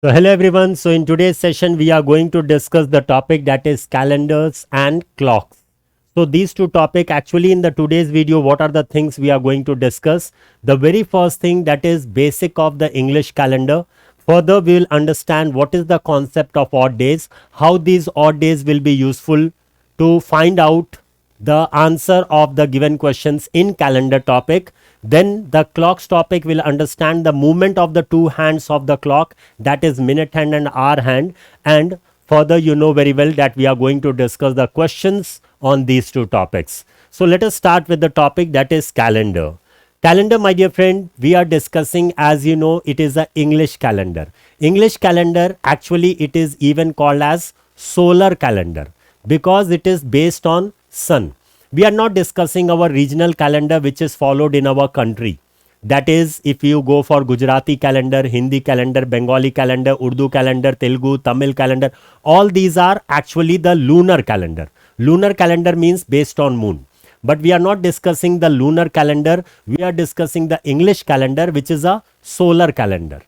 So hello everyone. So in today's session we are going to discuss the topic that is calendars and clocks. So these two topics actually in the today's video, what are the things we are going to discuss? The very first thing, that is basic of the English calendar. Further we will understand what is the concept of odd days, how these odd days will be useful to find out the answer of the given questions in calendar topic. Then the clocks topic will understand the movement of the two hands of the clock, that is minute hand and hour hand, and further you know very well that we are going to discuss the questions on these two topics. So let us start with the topic, that is calendar. Calendar, my dear friend, we are discussing, as you know, it is a English calendar. English calendar, actually it is even called as solar calendar because it is based on sun. We are not discussing our regional calendar which is followed in our country. That is, if you go for Gujarati calendar, Hindi calendar, Bengali calendar, Urdu calendar, Telugu, Tamil calendar, all these are actually the lunar calendar. Lunar calendar means based on moon. But we are not discussing the lunar calendar. We are discussing the English calendar, which is a solar calendar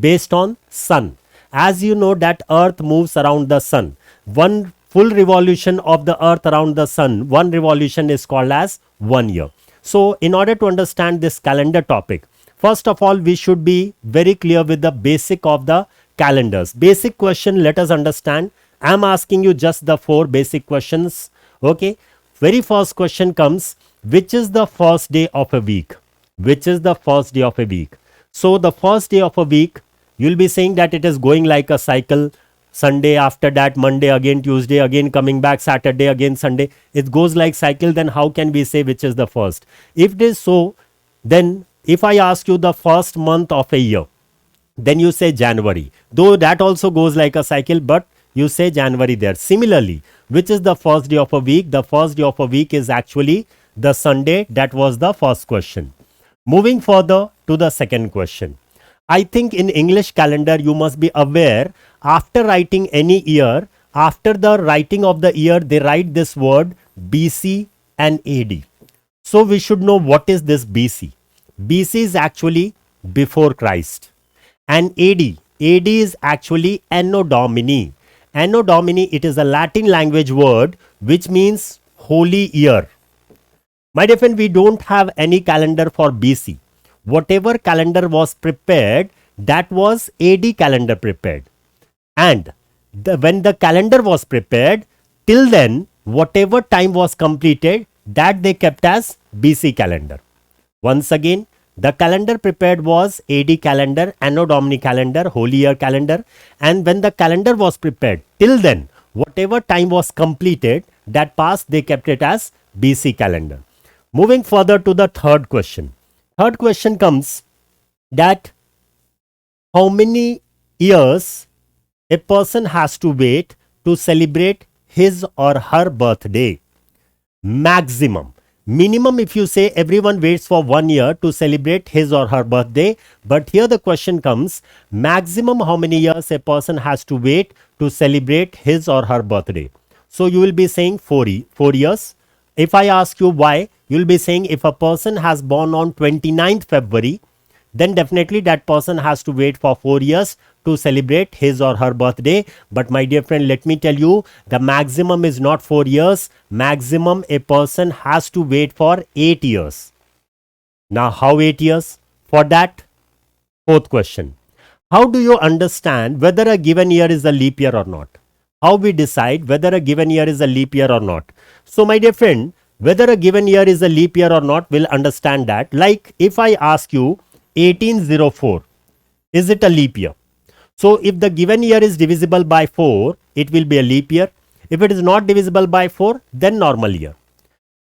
based on sun. As you know that earth moves around the sun. One full revolution of the earth around the sun, one revolution is called as 1 year. So in order to understand this calendar topic, first of all we should be very clear with the basic of the calendars. Basic question, let us understand. I am asking you just the 4 basic questions. Okay. Very first question comes, which is the first day of a week? Which is the first day of a week? So the first day of a week, you will be saying that it is going like a cycle. Sunday, after that Monday, again Tuesday, again coming back Saturday, again Sunday. It goes like cycle. Then how can we say which is the first? If it is so, then if I ask you the first month of a year, then you say January. Though that also goes like a cycle, but you say January there. Similarly, which is the first day of a week? The first day of a week is actually the Sunday. That was the first question. Moving further to the second question. I think in English calendar you must be aware, after writing any year, after the writing of the year, they write this word BC and AD. So we should know what is this BC. BC is actually before Christ, and AD is actually Anno Domini. Anno Domini, it is a Latin language word which means holy year. My dear friend, we don't have any calendar for BC. Whatever calendar was prepared, that was AD calendar prepared. And when the calendar was prepared, till then, whatever time was completed, that they kept as BC calendar. Once again, the calendar prepared was AD calendar, Anno Domini calendar, holy year calendar. And when the calendar was prepared, till then, whatever time was completed, that passed, they kept it as BC calendar. Moving further to the third question. Third question comes that how many years a person has to wait to celebrate his or her birthday? Maximum. Minimum, if you say everyone waits for 1 year to celebrate his or her birthday, but here the question comes, maximum how many years a person has to wait to celebrate his or her birthday? So you will be saying 4 years. If I ask you why, you will be saying if a person has born on 29th February, then definitely that person has to wait for 4 years to celebrate his or her birthday. But my dear friend, let me tell you, the maximum is not 4 years. Maximum a person has to wait for 8 years. Now how 8 years? For that, fourth question. How do you understand whether a given year is a leap year or not? How we decide whether a given year is a leap year or not? So my dear friend, whether a given year is a leap year or not, we'll understand that. Like if I ask you 1804, is it a leap year? So if the given year is divisible by 4, it will be a leap year. If it is not divisible by 4, then normal year.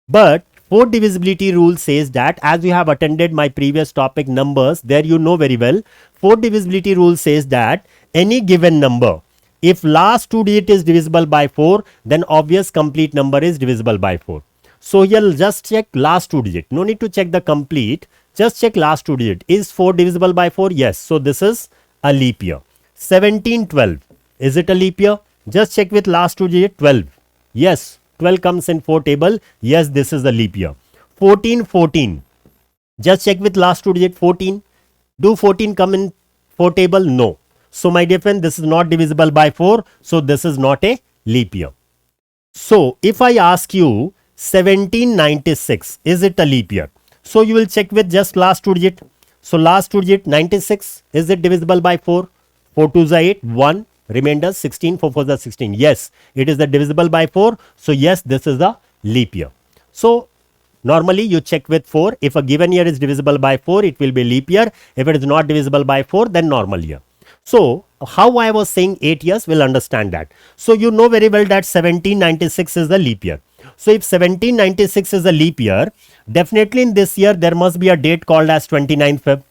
But 4 divisibility rule says that, as you have attended my previous topic numbers, there you know very well, 4 divisibility rule says that any given number, if last 2 digit is divisible by 4, then obvious complete number is divisible by 4. So here just check last 2 digit. No need to check the complete. Just check last 2 digit. Is 4 divisible by 4? Yes. So this is a leap year. 1712. Is it a leap year? Just check with last 2 digit. 12. Yes. 12 comes in 4 table. Yes, this is a leap year. 1414. Just check with last 2 digit. 14. Do 14 come in 4 table? No. So my dear friend, this is not divisible by 4. So this is not a leap year. So if I ask you 1796, is it a leap year? So you will check with just last two digit. So last two digit 96, is it divisible by 4? 4 2s are 8, 1, remainder 16, 4 4s are 16. Yes, it is the divisible by 4. So yes, this is the leap year. So normally you check with 4. If a given year is divisible by 4, it will be leap year. If it is not divisible by 4, then normal year. So how I was saying 8 years, will understand that. So you know very well that 1796 is the leap year. So if 1796 is a leap year, definitely in this year there must be a date called as 29th Feb.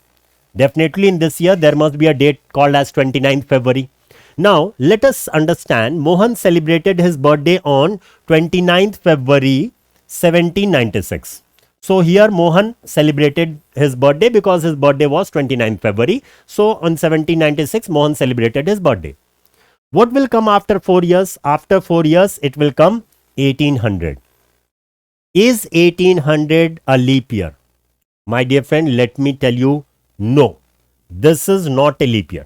Definitely in this year there must be a date called as 29th February. Now let us understand, Mohan celebrated his birthday on 29th February 1796. So here Mohan celebrated his birthday because his birthday was 29th February. So on 1796 Mohan celebrated his birthday. What will come after 4 years? After 4 years it will come 1800. Is 1800 a leap year? My dear friend, let me tell you, no. This is not a leap year.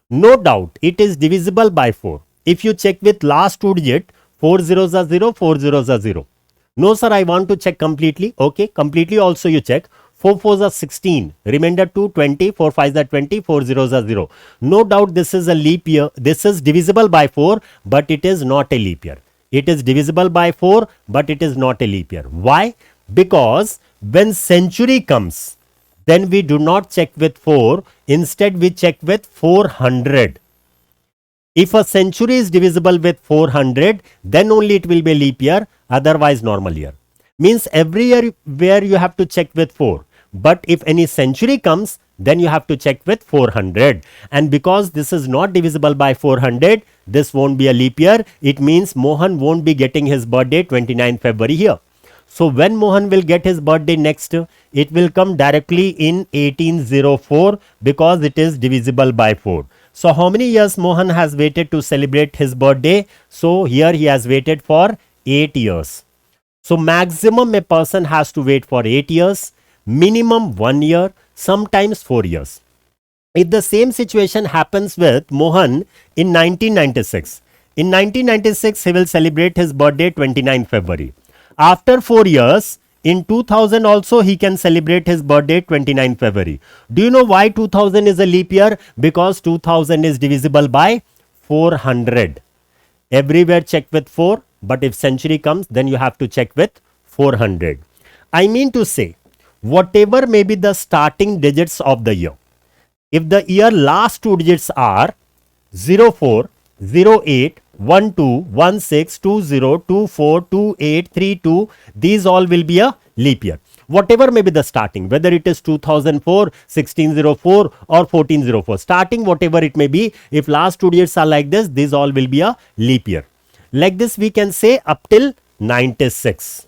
No doubt it is divisible by 4. If you check with last two digit, 4 zeros are 0, 4 zeros are 0. No sir, I want to check completely. Okay, completely also you check. 4 4s are 16, remainder 2, 20, 4 5s are 20, 4 zeros are 0. No doubt this is a leap year. This is divisible by 4, but it is not a leap year. It is divisible by 4, but it is not a leap year. Why? Because when century comes, then we do not check with 4. Instead, we check with 400. If a century is divisible with 400, then only it will be a leap year, otherwise normal year. Means every year where you have to check with 4. But if any century comes, then you have to check with 400. And because this is not divisible by 400, this won't be a leap year. It means Mohan won't be getting his birthday 29th February here. So when Mohan will get his birthday next, it will come directly in 1804 because it is divisible by 4. So how many years Mohan has waited to celebrate his birthday? So here he has waited for 8 years. So maximum a person has to wait for 8 years, minimum 1 year, sometimes 4 years. If the same situation happens with Mohan in 1996, in 1996 he will celebrate his birthday 29 February. After 4 years, in 2000 also he can celebrate his birthday 29 February. Do you know why 2000 is a leap year? Because 2000 is divisible by 400. Everywhere check with 4, but if century comes, then you have to check with 400. I mean to say, whatever may be the starting digits of the year, if the year last two digits are 04, 08, 12, 16, 20, 24, 28, 32, these all will be a leap year. Whatever may be the starting, whether it is 2004, 1604 or 1404, starting whatever it may be, if last two digits are like this, these all will be a leap year. Like this we can say up till 96.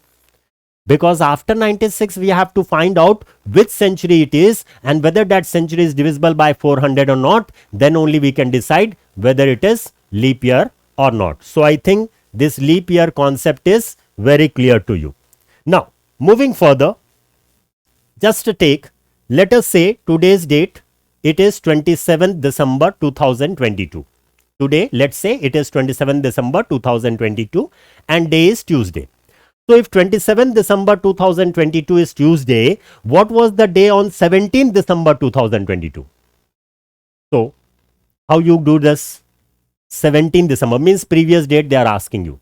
Because after 96 we have to find out which century it is and whether that century is divisible by 400 or not, then only we can decide whether it is leap year or not. So I think this leap year concept is very clear to you. Now moving further, just to take, let us say today's date, it is 27th December 2022. Today let's say it is 27th December 2022 and day is Tuesday. So if 27th December 2022 is Tuesday, what was the day on 17th December 2022? So how you do this? 17th December means previous date they are asking you.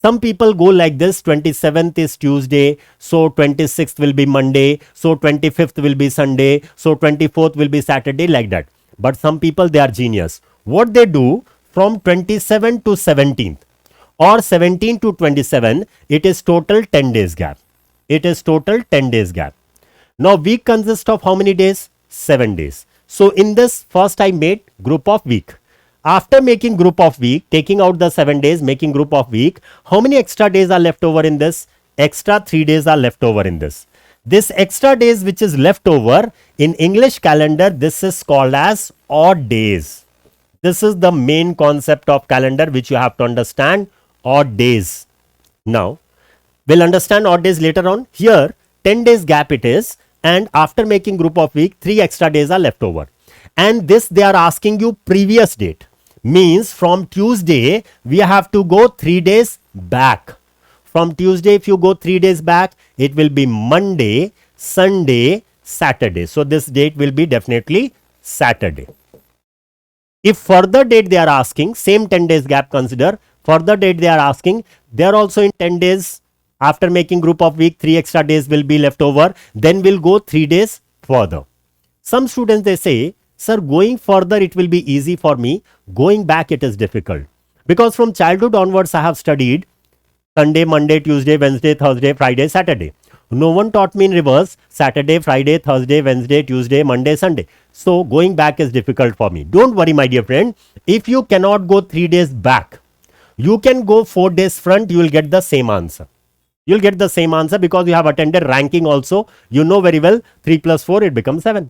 Some people go like this, 27th is Tuesday, so 26th will be Monday, so 25th will be Sunday, so 24th will be Saturday, like that. But some people, they are genius. What they do, from 27th to 17th or 17 to 27, it is total 10 days gap. It is total 10 days gap. Now week consists of how many days? 7 days. So in this first I made group of week. After making group of week, taking out the 7 days, making group of week, how many extra days are left over in this? Extra 3 days are left over in this. This extra days which is left over in English calendar, this is called as odd days. This is the main concept of calendar which you have to understand, odd days. Now, we'll understand odd days later on. Here, 10 days gap it is, and after making group of week, 3 extra days are left over. and this they are asking you previous date. Means from Tuesday we have to go 3 days back. From Tuesday, if you go 3 days back, it will be Monday, Sunday, Saturday. So this date will be definitely Saturday. If further date they are asking, same 10 days gap consider, further date they are asking, they are also in 10 days. After making group of week, 3 extra days will be left over. Then we'll go 3 days further. Some students they say, sir, going further it will be easy for me. Going back it is difficult. Because from childhood onwards I have studied Sunday, Monday, Tuesday, Wednesday, Thursday, Friday, Saturday. No one taught me in reverse Saturday, Friday, Thursday, Wednesday, Tuesday, Monday, Sunday. So going back is difficult for me. Don't worry my dear friend. If you cannot go 3 days back, you can go 4 days front, you will get the same answer. You will get the same answer because you have attended ranking also. You know very well 3 plus 4 it becomes 7.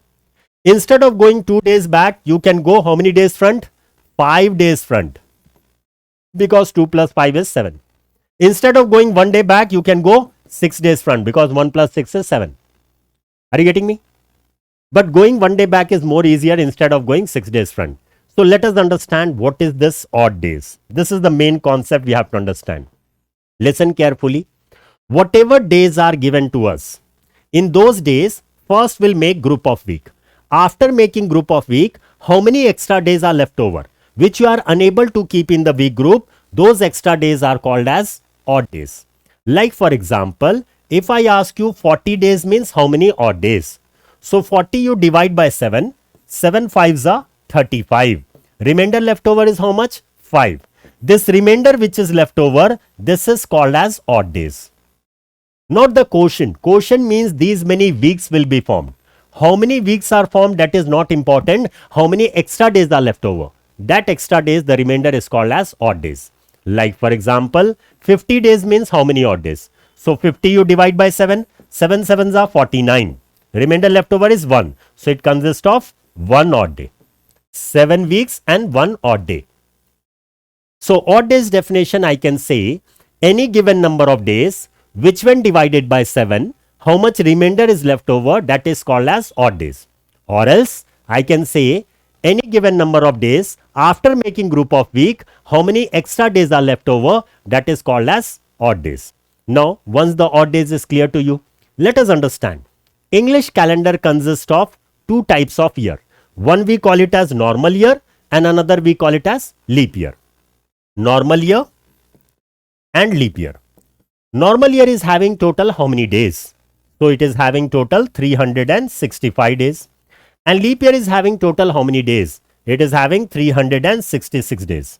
Instead of going 2 days back, you can go how many days front? 5 days front. Because 2 plus 5 is 7. Instead of going 1 day back, you can go 6 days front because 1 plus 6 is 7. Are you getting me? But going 1 day back is more easier instead of going 6 days front. So let us understand what is this odd days. This is the main concept we have to understand. Listen carefully. Whatever days are given to us, in those days, first we'll make group of week. After making group of week, how many extra days are left over, which you are unable to keep in the week group? Those extra days are called as odd days. Like for example, if I ask you 40 days means how many odd days? So 40 you divide by 7. 7 5s are 35. Remainder left over is how much? 5. This remainder which is left over, this is called as odd days. Not the quotient. Quotient means these many weeks will be formed. How many weeks are formed, that is not important. How many extra days are left over? That extra days, the remainder is called as odd days. Like for example, 50 days means how many odd days? So 50 you divide by 7. 7 7s are 49. Remainder left over is 1. So it consists of 1 odd day. 7 weeks and 1 odd day. So odd days definition I can say any given number of days which when divided by 7, how much remainder is left over, that is called as odd days. Or else I can say any given number of days after making group of week, how many extra days are left over, that is called as odd days. Now once the odd days is clear to you, let us understand. English calendar consists of 2 types of year. One we call it as normal year and another we call it as leap year. Normal year and leap year. Normal year is having total how many days? So it is having total 365 days. And leap year is having total how many days? It is having 366 days.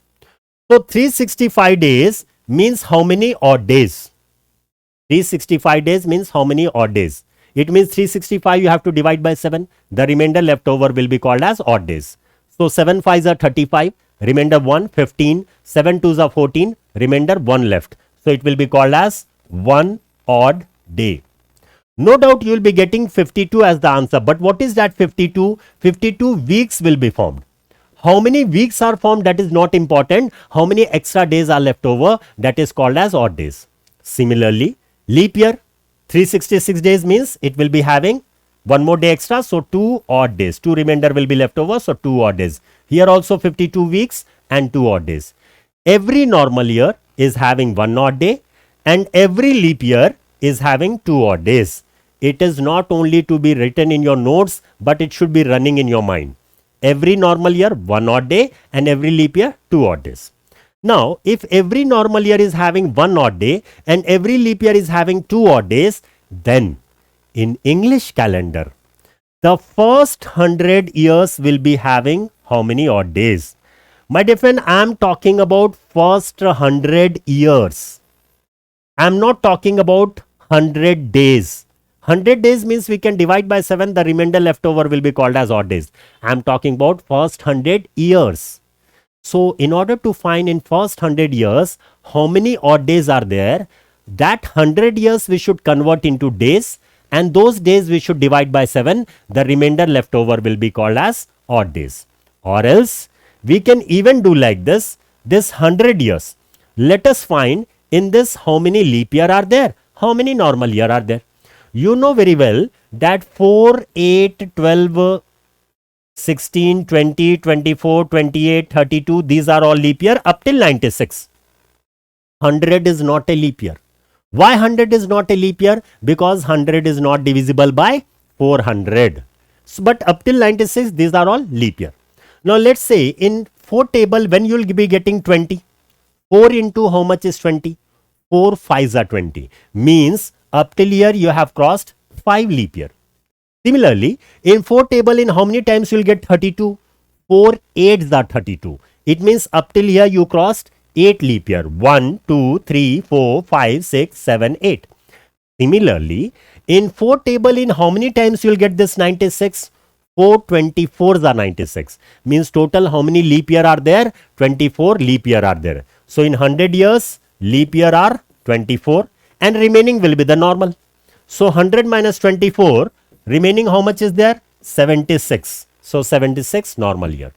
So 365 days means how many odd days? 365 days means how many odd days? It means 365 you have to divide by 7. The remainder left over will be called as odd days. So 7 5s are 35. Remainder 1, 15. 7 2s are 14. Remainder 1 left. So it will be called as 1 odd day. No doubt you will be getting 52 as the answer. But what is that 52? 52 weeks will be formed. How many weeks are formed, that is not important. How many extra days are left over, that is called as odd days. Similarly, leap year, 366 days means it will be having 1 more day extra. So 2 odd days. 2 remainder will be left over. So 2 odd days. Here also 52 weeks and 2 odd days. Every normal year is having 1 odd day and every leap year is having 2 odd days. It is not only to be written in your notes, but it should be running in your mind. Every normal year 1 odd day and every leap year 2 odd days. Now, if every normal year is having 1 odd day and every leap year is having 2 odd days, then in English calendar, the first 100 years will be having how many odd days? My dear friend, I am talking about first 100 years. I am not talking about 100 days. 100 days means we can divide by 7. The remainder left over will be called as odd days. I am talking about first 100 years. So in order to find in first 100 years how many odd days are there, that 100 years we should convert into days and those days we should divide by 7. The remainder left over will be called as odd days. Or else we can even do like this 100 years. Let us find in this how many leap year are there, how many normal year are there. You know very well that 4, 8, 12, 16, 20, 24, 28, 32. These are all leap year up till 96. 100 is not a leap year. Why 100 is not a leap year? Because 100 is not divisible by 400. So, but up till 96, these are all leap year. Now let's say in 4 table, when you will be getting 20, 4 into how much is 20? 4 5s are 20. Means up till here you have crossed 5 leap year. Similarly, in 4 table, in how many times you will get 32? 4 8s are 32. It means up till here you crossed 8 leap year. 1, 2, 3, 4, 5, 6, 7, 8. Similarly, in 4 table, in how many times you will get this 96? 4 24s are 96. Means total how many leap year are there? 24 leap year are there. So in 100 years, leap year are 24 and remaining will be the normal. So 100 minus 24, remaining how much is there? 76. So 76 normal year.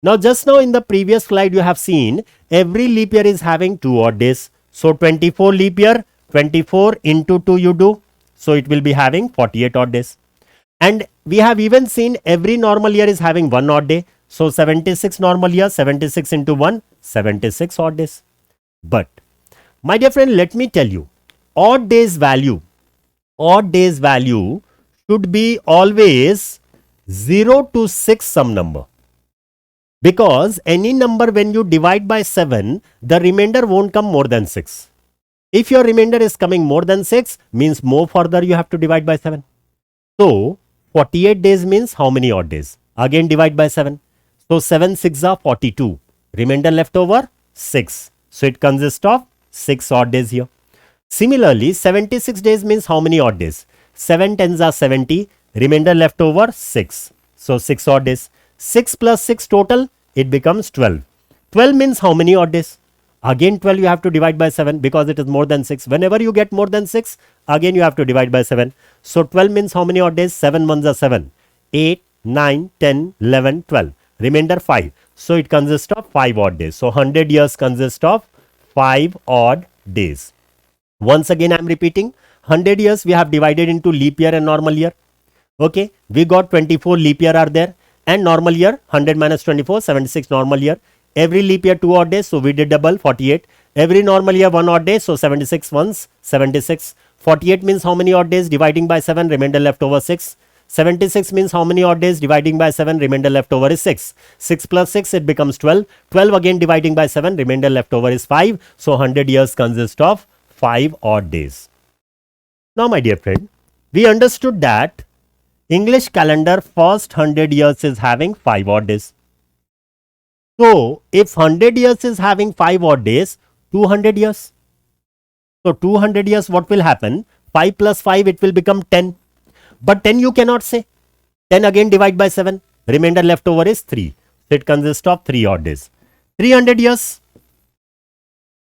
Now just now in the previous slide you have seen every leap year is having 2 odd days. So 24 leap year, 24 into 2 you do. So it will be having 48 odd days. And we have even seen every normal year is having 1 odd day. So 76 normal year, 76 into 1, 76 odd days. But my dear friend, let me tell you, odd days value should be always 0 to 6 some number. Because any number when you divide by 7, the remainder won't come more than 6. If your remainder is coming more than 6, means more further you have to divide by 7. So 48 days means how many odd days? Again divide by 7. So 7 6 are 42. Remainder left over 6. So it consists of 6 odd days here. Similarly, 76 days means how many odd days? 7 tens are 70. Remainder left over 6. So 6 odd days. 6 plus 6 total, it becomes 12. 12 means how many odd days? Again 12 you have to divide by 7 because it is more than 6. Whenever you get more than 6, again you have to divide by 7. So 12 means how many odd days? 7 ones are 7. 8, 9, 10, 11, 12. Remainder 5. So it consists of 5 odd days. So 100 years consist of 5 odd days. Once again I am repeating, 100 years we have divided into leap year and normal year. Okay, we got 24 leap year are there. And normal year, 100 minus 24, 76 normal year. Every leap year 2 odd days, so we did double, 48. Every normal year 1 odd day, so 76 once, 76. 48 means how many odd days? Dividing by 7, remainder left over 6. 76 means how many odd days? Dividing by 7, remainder left over is 6. 6 plus 6, it becomes 12. 12 again dividing by 7, remainder left over is 5. So 100 years consist of 5 odd days. Now my dear friend, we understood that English calendar first 100 years is having 5 odd days. So if 100 years is having 5 odd days, 200 years. So 200 years what will happen? 5 plus 5 it will become 10. But 10 you cannot say. 10 again divide by 7. Remainder left over is 3. So it consists of 3 odd days. 300 years.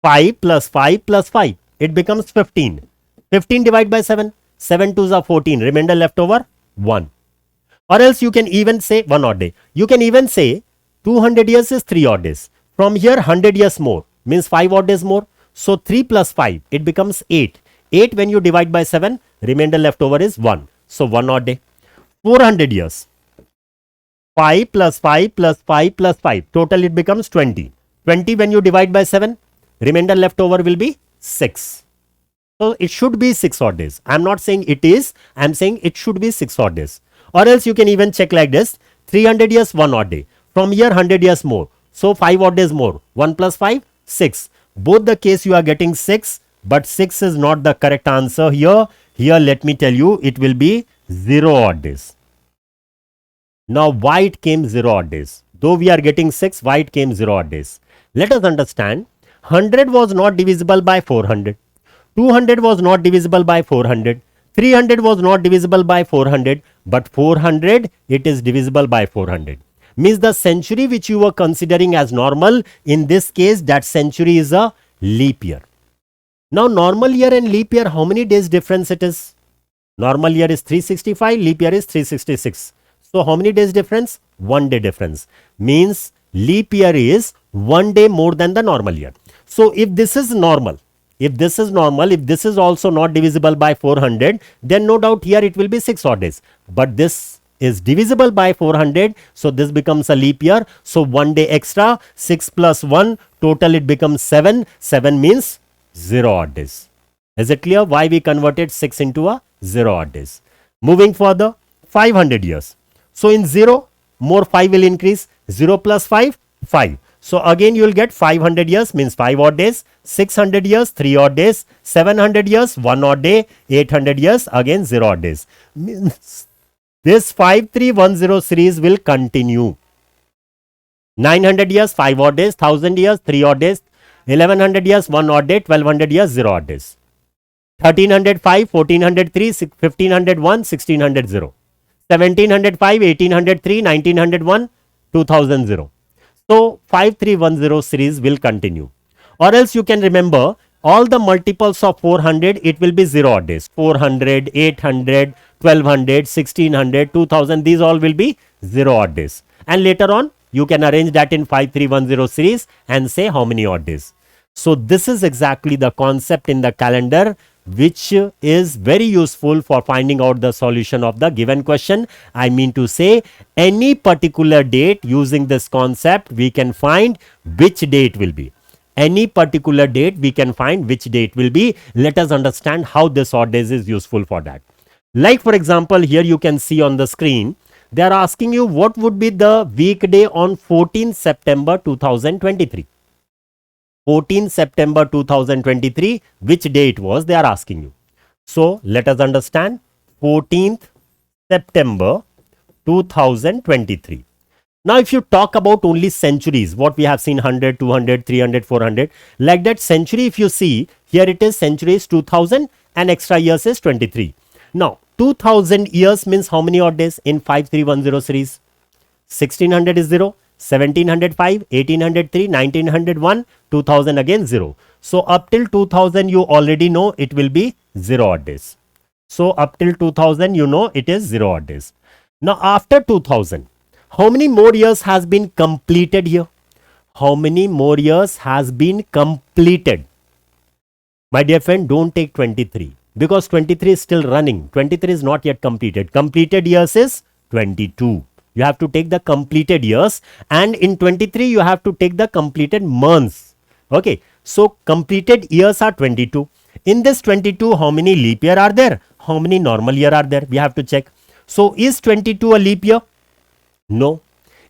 5 plus 5 plus 5. It becomes 15. 15 divided by 7. 7 twos are 14. Remainder left over 1. Or else you can even say 1 odd day. You can even say 200 years is 3 odd days. From here 100 years more means 5 odd days more. So 3 plus 5 it becomes 8. 8 when you divide by 7, remainder left over is 1. So 1 odd day. 400 years. 5 plus 5 plus 5 plus 5. Total it becomes 20. 20 when you divide by 7, remainder left over will be 6. So it should be 6 odd days. I am not saying it is, I am saying it should be 6 odd days. Or else you can even check like this. 300 years 1 odd day. From here 100 years more. So 5 odd days more. 1 plus 5, 6. Both the case you are getting 6, but 6 is not the correct answer here. Here let me tell you, it will be 0 odd days. Now why it came 0 odd days? Though we are getting 6, why it came 0 odd days? Let us understand. 100 was not divisible by 400. 200 was not divisible by 400. 300 was not divisible by 400. But 400, it is divisible by 400. Means the century which you were considering as normal, in this case that century is a leap year. Now normal year and leap year, how many days difference it is? Normal year is 365, leap year is 366. So how many days difference? 1 day difference. Means leap year is 1 day more than the normal year. So if this is normal, if this is also not divisible by 400, then no doubt here it will be 6 odd days. But this is divisible by 400. So this becomes a leap year. So 1 day extra, 6 plus 1, total it becomes 7. 7 means 0 odd days. Is it clear why we converted 6 into a 0 odd days? Moving further, 500 years. So in 0, more 5 will increase. 0 plus 5, 5. So again you will get 500 years means 5 odd days, 600 years 3 odd days, 700 years 1 odd day, 800 years again 0 odd days. Means this 5310 series will continue. 900 years 5 odd days, 1000 years 3 odd days, 1100 years 1 odd day, 1200 years 0 odd days. 1305, 1403, 1501, 1600, 1705, 1803, 1901, 2000. So 5310 series will continue. Or else you can remember all the multiples of 400, it will be 0 odd days. 400, 800, 1200, 1600, 2000, these all will be 0 odd days. And later on you can arrange that in 5310 series and say how many odd days. So this is exactly the concept in the calendar which is very useful for finding out the solution of the given question. I mean to say, any particular date, using this concept we can find which date will be. Any particular date we can find which date will be. Let us understand how this odd days is useful for that. Like for example, here you can see on the screen, they are asking you what would be the weekday on 14th September 2023. 14 September 2023, which day it was, they are asking you. So let us understand 14th September 2023. Now if you talk about only centuries, what we have seen 100, 200, 300, 400, like that century, if you see here it is century is 2000 and extra years is 23. Now 2000 years means how many odd days in 5310 series? 1600 is 0. 1705, 1803, 1901, 2000 again 0. So up till 2000 you already know it will be 0 odd days. So up till 2000 you know it is 0 odd days. Now after 2000, how many more years has been completed here? How many more years has been completed? My dear friend, don't take 23 because 23 is still running. 23 is not yet completed. Completed years is 22. You have to take the completed years, and in 23 you have to take the completed months. Okay, so completed years are 22. In this 22, how many leap year are there? How many normal year are there? We have to check. So is 22 a leap year? No.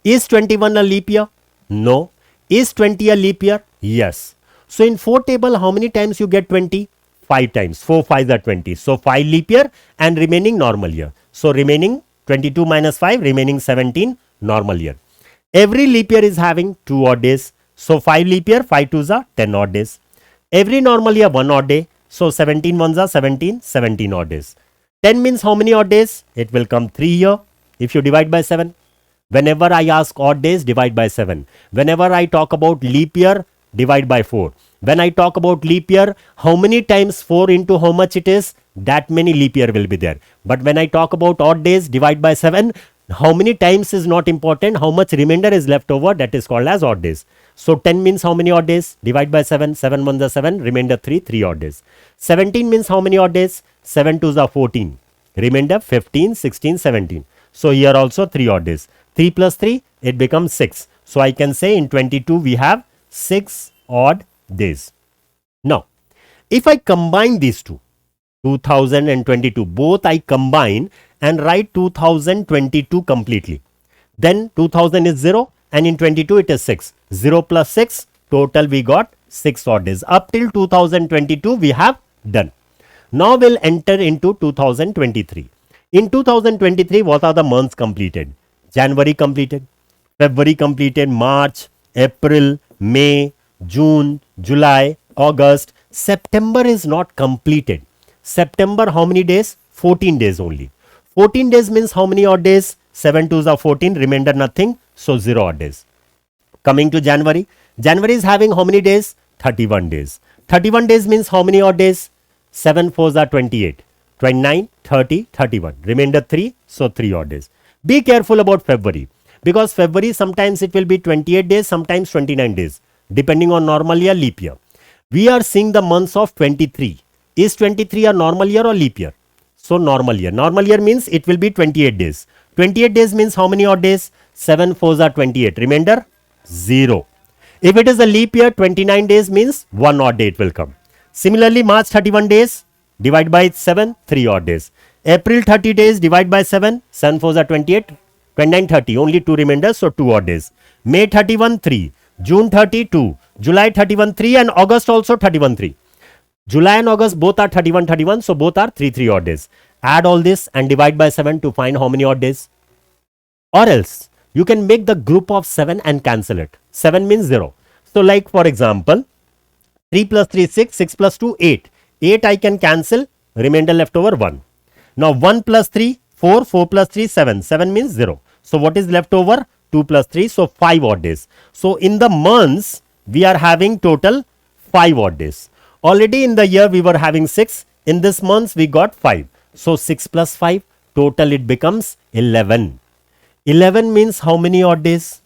Is 21 a leap year? No. Is 20 a leap year? Yes. So in 4 table, how many times you get 20? 5 times. 4 5s are 20. So 5 leap year and remaining normal year. So remaining 22 minus 5, remaining 17 normal year. Every leap year is having 2 odd days. So 5 leap year, 5 2s are 10 odd days. Every normal year 1 odd day. So 17 ones are 17, 17 odd days. 10 means how many odd days? It will come 3 here if you divide by 7. Whenever I ask odd days, divide by 7. Whenever I talk about leap year, divide by 4. When I talk about leap year, how many times 4 into how much it is? That many leap year will be there. But when I talk about odd days, divide by 7. How many times is not important. How much remainder is left over, that is called as odd days. So 10 means how many odd days? Divide by 7. 7 ones are 7. Remainder 3. 3 odd days. 17 means how many odd days? 7 twos are 14. Remainder 15, 16, 17. So here also 3 odd days. 3 plus 3, it becomes 6. So I can say in 22 we have 6 odd days. Now, if I combine these two, 2000 and 22, both I combine and write 2022 completely. Then 2000 is 0 and in 22 it is 6. 0 plus 6, total we got 6 odd days. Up till 2022 we have done. Now we'll enter into 2023. In 2023, what are the months completed? January completed, February completed, March, April, May, June, July, August. September is not completed. September how many days? 14 days only. 14 days means how many odd days? 7 twos are 14, remainder nothing. So 0 odd days. Coming to January. January is having how many days? 31 days. 31 days means how many odd days? 7 fours are 28. 29, 30, 31. Remainder 3. So 3 odd days. Be careful about February. Because February sometimes it will be 28 days, sometimes 29 days. Depending on normal year, leap year. We are seeing the months of 23. Is 23 a normal year or leap year? So normal year. Normal year means it will be 28 days. 28 days means how many odd days? 7 fours are 28. Remainder 0. If it is a leap year, 29 days means 1 odd day it will come. Similarly, March 31 days, divide by 7, 3 odd days. April 30 days, divide by 7, 7 fours are 28, 29, 30, only 2 remainders, so 2 odd days. May 31, 3, June 30, 2, July 31, 3 and August also 31, 3. July and August both are 31, 31, so both are 3 odd days. Add all this and divide by 7 to find how many odd days. Or else, you can make the group of 7 and cancel it. 7 means 0. So like for example, 3 plus 3 is 6, 6 plus 2 8. 8 I can cancel, remainder left over 1. Now 1 plus 3, 4, 4 plus 3, 7. 7 means 0. So what is left over? 2 plus 3, so 5 odd days. So in the months, we are having total 5 odd days. Already in the year we were having 6. In this month we got 5. So 6 plus 5, total it becomes 11. 11 means how many odd days?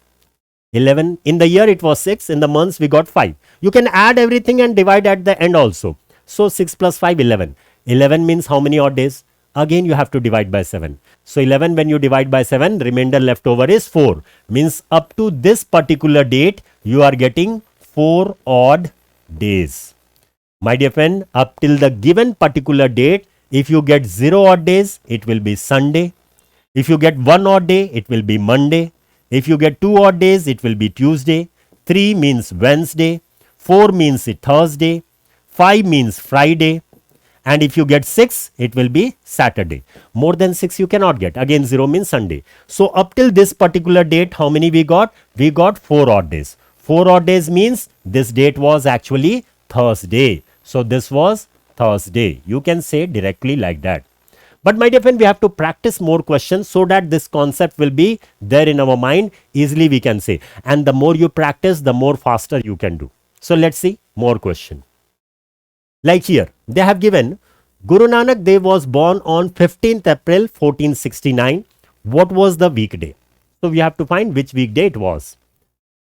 11. In the year it was 6. In the months we got 5. You can add everything and divide at the end also. So 6 plus 5, 11. 11 means how many odd days? Again you have to divide by 7. So 11 when you divide by 7, remainder left over is 4. Means up to this particular date, you are getting 4 odd days. My dear friend, up till the given particular date, if you get 0 odd days, it will be Sunday. If you get 1 odd day, it will be Monday. If you get 2 odd days, it will be Tuesday. 3 means Wednesday. 4 means Thursday. 5 means Friday. And if you get 6, it will be Saturday. More than 6 you cannot get. Again 0 means Sunday. So up till this particular date, how many we got? We got 4 odd days. 4 odd days means this date was actually Thursday. So this was Thursday. You can say directly like that. But my dear friend, we have to practice more questions so that this concept will be there in our mind. Easily we can say. And the more you practice, the more faster you can do. So let's see more question. Like here, they have given Guru Nanak Dev was born on 15th April 1469. What was the weekday? So we have to find which weekday it was.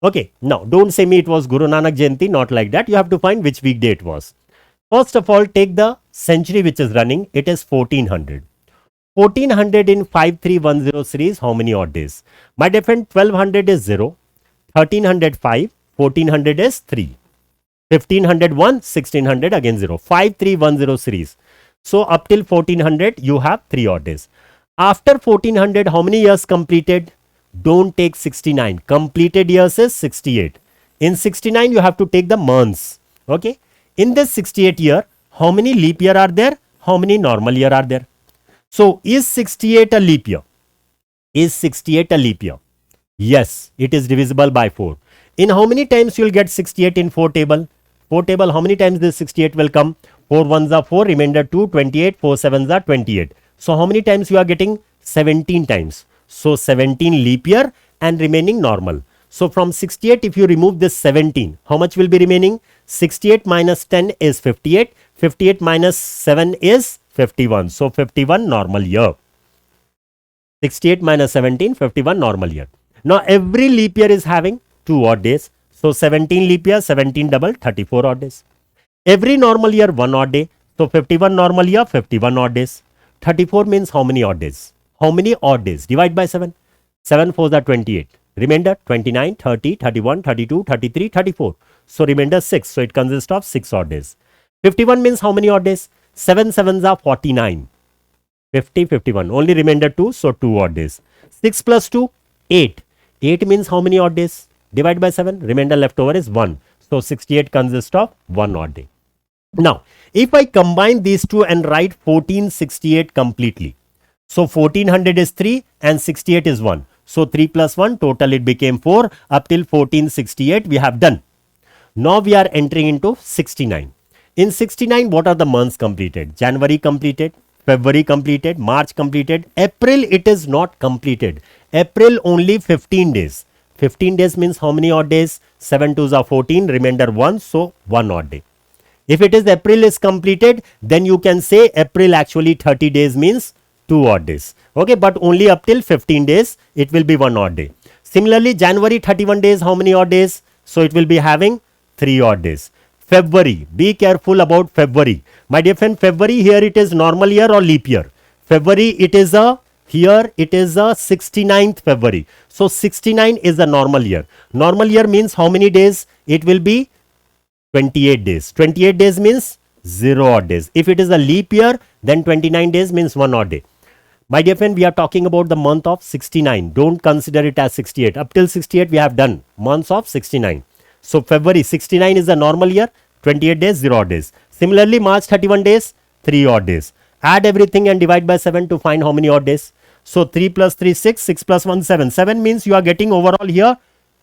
Okay, now don't say me it was Guru Nanak Jayanti, not like that. You have to find which weekday it was. First of all, take the century which is running. It is 1400. 1400 in 5310 series, how many odd days? My dear friend, 1200 is 0, 1300 5, 1400 is 3. 1500 1, 1600 again 0. 5310 series. So up till 1400 you have 3 odd days. After 1400 how many years completed? Don't take 69. Completed years is 68. In 69 you have to take the months. Okay. In this 68 year, how many leap year are there? How many normal year are there? So is 68 a leap year? Is 68 a leap year? Yes, it is divisible by 4. In how many times you will get 68 in 4 table? 4 table, how many times this 68 will come? 4 ones are 4, remainder 2, 28, 4 sevens are 28. So how many times you are getting? 17 times. So 17 leap year and remaining normal. So from 68, if you remove this 17, how much will be remaining? 68 minus 10 is 58. 58 minus 7 is 51. So 51 normal year. 68 minus 17, 51 normal year. Now every leap year is having 2 odd days. So 17 leap year, 17 double, 34 odd days. Every normal year 1 odd day. So 51 normal year, 51 odd days. 34 means how many odd days? How many odd days? Divide by 7. 7 fours are 28. Remainder 29, 30, 31, 32, 33, 34. So remainder 6. So it consists of 6 odd days. 51 means how many odd days? 7 sevens are 49. 50, 51. Only remainder 2. So 2 odd days. 6 plus 2, 8. 8 means how many odd days? Divide by 7. Remainder left over is 1. So 68 consists of 1 odd day. Now, if I combine these two and write 1468 completely. So 1400 is 3 and 68 is 1. So 3 plus 1, total it became 4. Up till 1468 we have done. Now we are entering into 69. In 69, what are the months completed? January completed, February completed, March completed. April it is not completed. April only 15 days. 15 days means how many odd days? 7 twos are 14, remainder 1. So 1 odd day. If it is April is completed, then you can say April actually 30 days means 2 odd days. Okay, but only up till 15 days, it will be 1 odd day. Similarly, January 31 days, how many odd days? So it will be having 3 odd days. February, be careful about February. My dear friend, February here it is normal year or leap year. February it is a Here it is a 69th February. So 69 is a normal year. Normal year means how many days? It will be 28 days. 28 days means 0 odd days. If it is a leap year, then 29 days means 1 odd day. My dear friend, we are talking about the month of 69. Don't consider it as 68. Up till 68, we have done months of 69. So February 69 is a normal year, 28 days, 0 odd days. Similarly, March 31 days, 3 odd days. Add everything and divide by 7 to find how many odd days. So 3 plus 3, 6, 6 plus 1, 7. 7 means you are getting overall here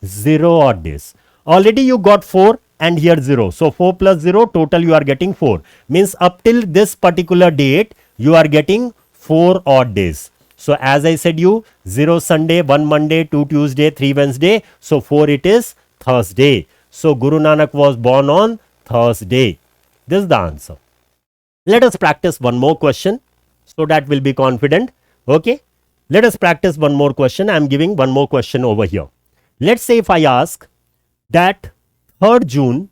0 odd days. Already you got 4 and here 0. So 4 plus 0, total you are getting 4. Means up till this particular date, you are getting 4 odd days. So as I said you, 0 Sunday, 1 Monday, 2 Tuesday, 3 Wednesday. So 4 it is Thursday. So Guru Nanak was born on Thursday. This is the answer. Let us practice one more question so that we'll be confident. Okay. Let us practice one more question. I am giving one more question over here. Let's say if I ask that 3rd June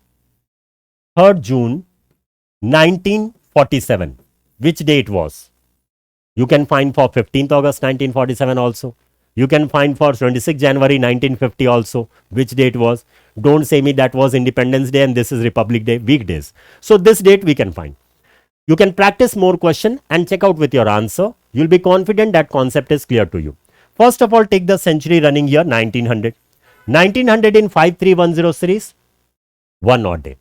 1947, which day it was? You can find for 15th August 1947 also. You can find for 26th January 1950 also, which date was. Don't say me that was Independence Day and this is Republic Day, weekdays. So this date we can find. You can practice more question and check out with your answer. You'll be confident that concept is clear to you. First of all, take the century running year 1900. 1900 in 5310 series, 1 odd day.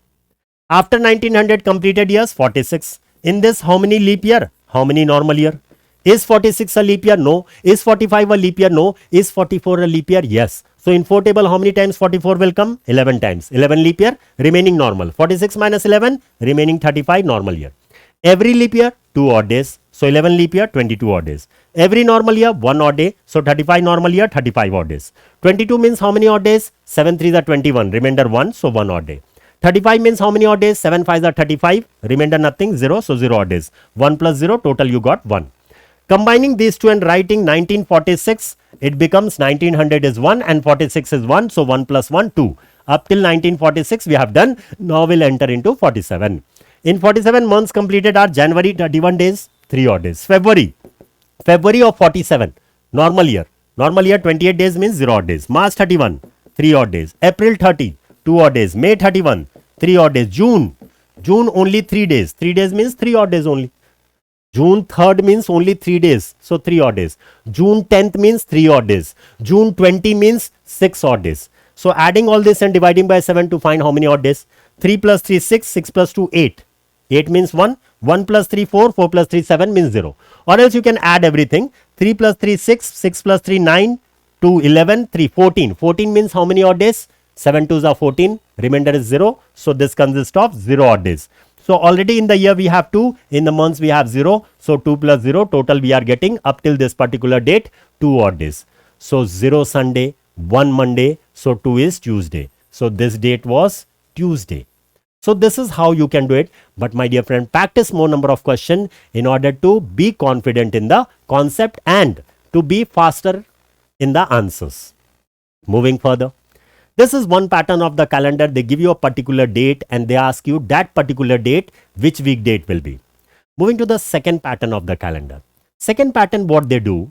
After 1900 completed years, 46. In this, how many leap year? How many normal year? Is 46 a leap year? No. Is 45 a leap year? No. Is 44 a leap year? Yes. So in 4 table, how many times 44 will come? 11 times. 11 leap year, remaining normal. 46 minus 11, remaining 35 normal year. Every leap year, 2 odd days. So 11 leap year, 22 odd days. Every normal year, 1 odd day. So 35 normal year, 35 odd days. 22 means how many odd days? 7 3s are 21, remainder 1, so 1 odd day. 35 means how many odd days? 7 5s are 35, remainder nothing, 0, so 0 odd days. 1 plus 0, total you got 1. Combining these two and writing 1946, it becomes 1900 is 1 and 46 is 1, so 1 plus 1, 2. Up till 1946 we have done. Now we'll enter into 47. In 47 months completed are January 31 days, 3 odd days. February of 47, normal year. Normal year 28 days means 0 odd days. March 31, 3 odd days. April 30, 2 odd days. May 31, 3 odd days. June only 3 days. 3 days means 3 odd days only. June 3rd means only 3 days, so 3 odd days. June 10th means 3 odd days. June 20 means 6 odd days. So adding all this and dividing by 7 to find how many odd days. 3 plus 3, 6, 6 plus 2, 8. 8 means 1, 1 plus 3, 4, 4 plus 3, 7 means 0. Or else you can add everything. 3 plus 3, 6, 6 plus 3, 9, 2, 11, 3, 14. 14 means how many odd days? 7 2s are 14, remainder is 0. So this consists of 0 odd days. So already in the year we have 2, in the months we have 0. So 2 plus 0, total we are getting up till this particular date, 2 odd days. So 0 Sunday, 1 Monday, so 2 is Tuesday. So this date was Tuesday. So this is how you can do it. But my dear friend, practice more number of questions in order to be confident in the concept and to be faster in the answers. Moving further. This is one pattern of the calendar. They give you a particular date and they ask you that particular date, which week date will be. Moving to the second pattern of the calendar. Second pattern, what they do,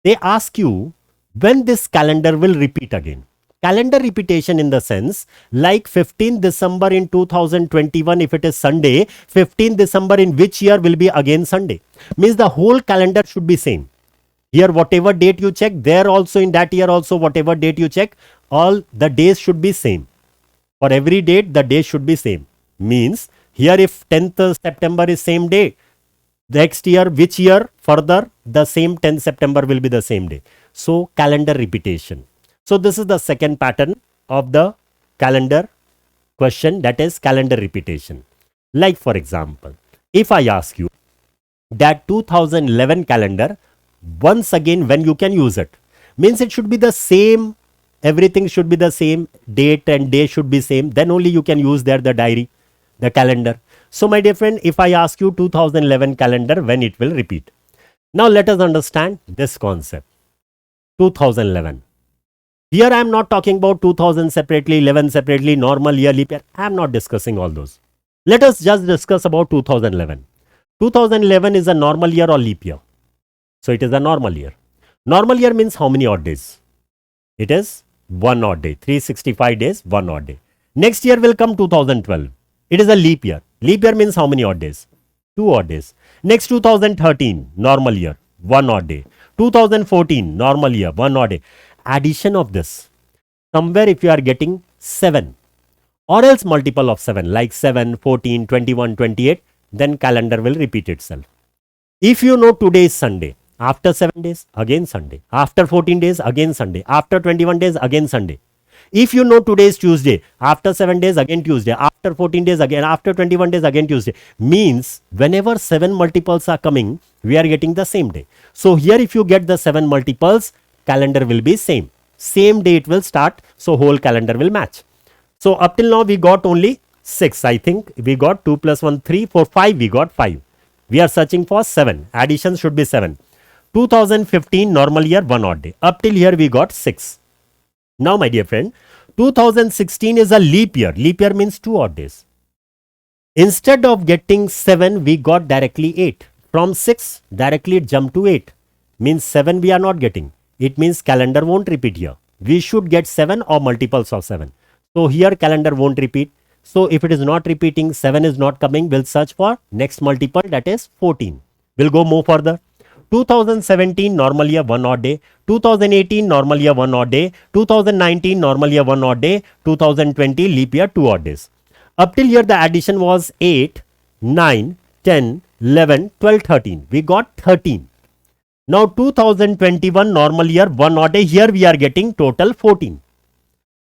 they ask you when this calendar will repeat again. Calendar repetition in the sense like 15th December in 2021, if it is Sunday, 15th December in which year will be again Sunday. Means the whole calendar should be same. Here whatever date you check, there also in that year also whatever date you check, all the days should be same. For every date the day should be same. Means here if 10th September is same day, next year which year further the same 10th September will be the same day. So calendar repetition. So this is the second pattern of the calendar question, that is calendar repetition. Like for example, if I ask you that 2011 calendar, once again when you can use it, means it should be the same, everything should be the same, date and day should be same, then only you can use there the diary, the calendar. So my dear friend, if I ask you 2011 calendar, when it will repeat. Now let us understand this concept. 2011. Here I am not talking about 2000 separately, 11 separately, normal year, leap year. I am not discussing all those. Let us just discuss about 2011. 2011 is a normal year or leap year. So it is a normal year. Normal year means how many odd days? It is 1 odd day. 365 days, 1 odd day. Next year will come 2012. It is a leap year. Leap year means how many odd days? 2 odd days. Next 2013, normal year, 1 odd day. 2014, normal year, 1 odd day. Addition of this, somewhere if you are getting 7 or else multiple of 7 like 7, 14, 21, 28, then calendar will repeat itself. If you know today is Sunday, after 7 days, again Sunday. After 14 days, again Sunday. After 21 days, again Sunday. If you know today is Tuesday, after 7 days, again Tuesday. After 14 days, again. After 21 days, again Tuesday. Means whenever 7 multiples are coming, we are getting the same day. So here if you get the 7 multiples, calendar will be same. Same day it will start. So whole calendar will match. So up till now we got only 6. I think we got 2 plus 1, 3, 4, 5. We got 5. We are searching for 7. Addition should be 7. 2015 normal year, 1 odd day. Up till here we got 6. Now my dear friend, 2016 is a leap year. Leap year means 2 odd days. Instead of getting 7, we got directly 8. From 6, directly it jumped to 8. Means 7 we are not getting. It means calendar won't repeat here. We should get 7 or multiples of 7. So here calendar won't repeat. So if it is not repeating, 7 is not coming, we'll search for next multiple, that is 14. We'll go more further. 2017 normal year, 1 odd day. 2018 normal year, 1 odd day. 2019 normal year, 1 odd day. 2020 leap year, 2 odd days. Up till here the addition was 8, 9, 10, 11, 12, 13. We got 13. Now 2021 normal year, 1 odd day. Here we are getting total 14.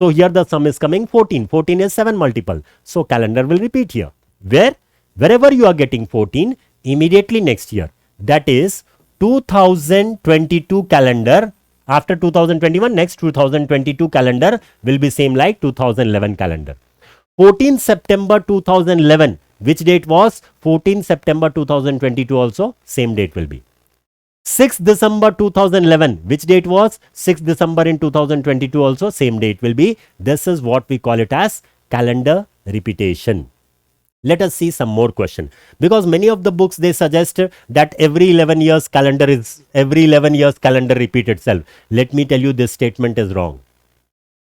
So here the sum is coming 14. 14 is 7 multiple. So calendar will repeat here. Wherever you are getting 14, immediately next year. That is 2022 calendar. After 2021, next 2022 calendar will be same like 2011 calendar. 14 September 2011, which date was? 14 September 2022 also, same date will be. 6th December 2011, which date was? 6th December in 2022 also, same date will be. This is what we call it as calendar repetition. Let us see some more question, because many of the books they suggest that every 11 years calendar repeat itself. Let me tell you, this statement is wrong.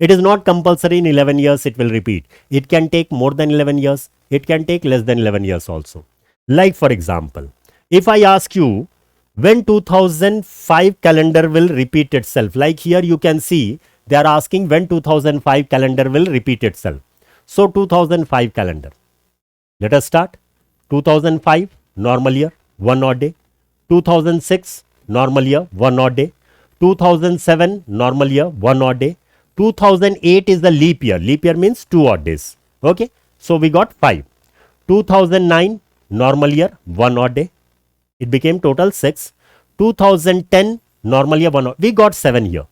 It is not compulsory in 11 years it will repeat. It can take more than 11 years. It can take less than 11 years also. Like for example, if I ask you when 2005 calendar will repeat itself, like here you can see they are asking when 2005 calendar will repeat itself. So 2005 calendar. Let us start. 2005 normal year, 1 odd day. 2006 normal year, 1 odd day. 2007 normal year, 1 odd day. 2008 is the leap year. Leap year means 2 odd days. Okay. So we got 5. 2009 normal year, 1 odd day. It became total 6. 2010 normal year, 1 odd. We got 7 here.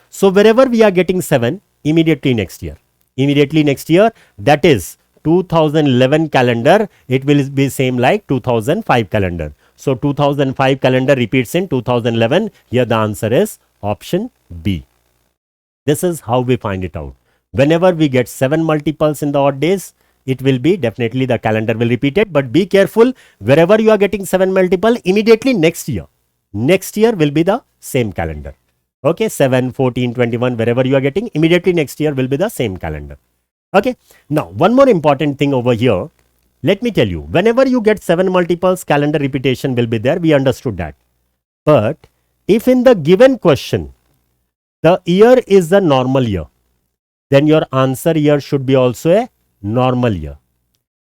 So wherever we are getting 7, immediately next year. Immediately next year, that is 2011 calendar, it will be same like 2005 calendar. So 2005 calendar repeats in 2011. Here the answer is option B. This is how we find it out. Whenever we get 7 multiples in the odd days, it will be definitely the calendar will repeat it. But be careful, wherever you are getting 7 multiple, immediately next year will be the same calendar. Okay, 7, 14, 21, wherever you are getting, immediately next year will be the same calendar. Okay. Now, one more important thing over here. Let me tell you, whenever you get 7 multiples, calendar repetition will be there. We understood that. But if in the given question, the year is the normal year, then your answer year should be also a normal year.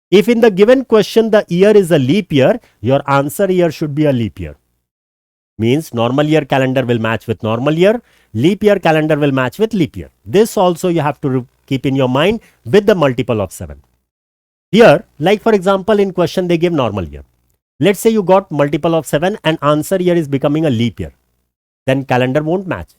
If in the given question, the year is a leap year, your answer year should be a leap year. Means normal year calendar will match with normal year, leap year calendar will match with leap year. This also you have to keep in your mind with the multiple of 7. Here, like for example, in question they give normal year. Let's say you got multiple of 7 and answer year is becoming a leap year. Then calendar won't match.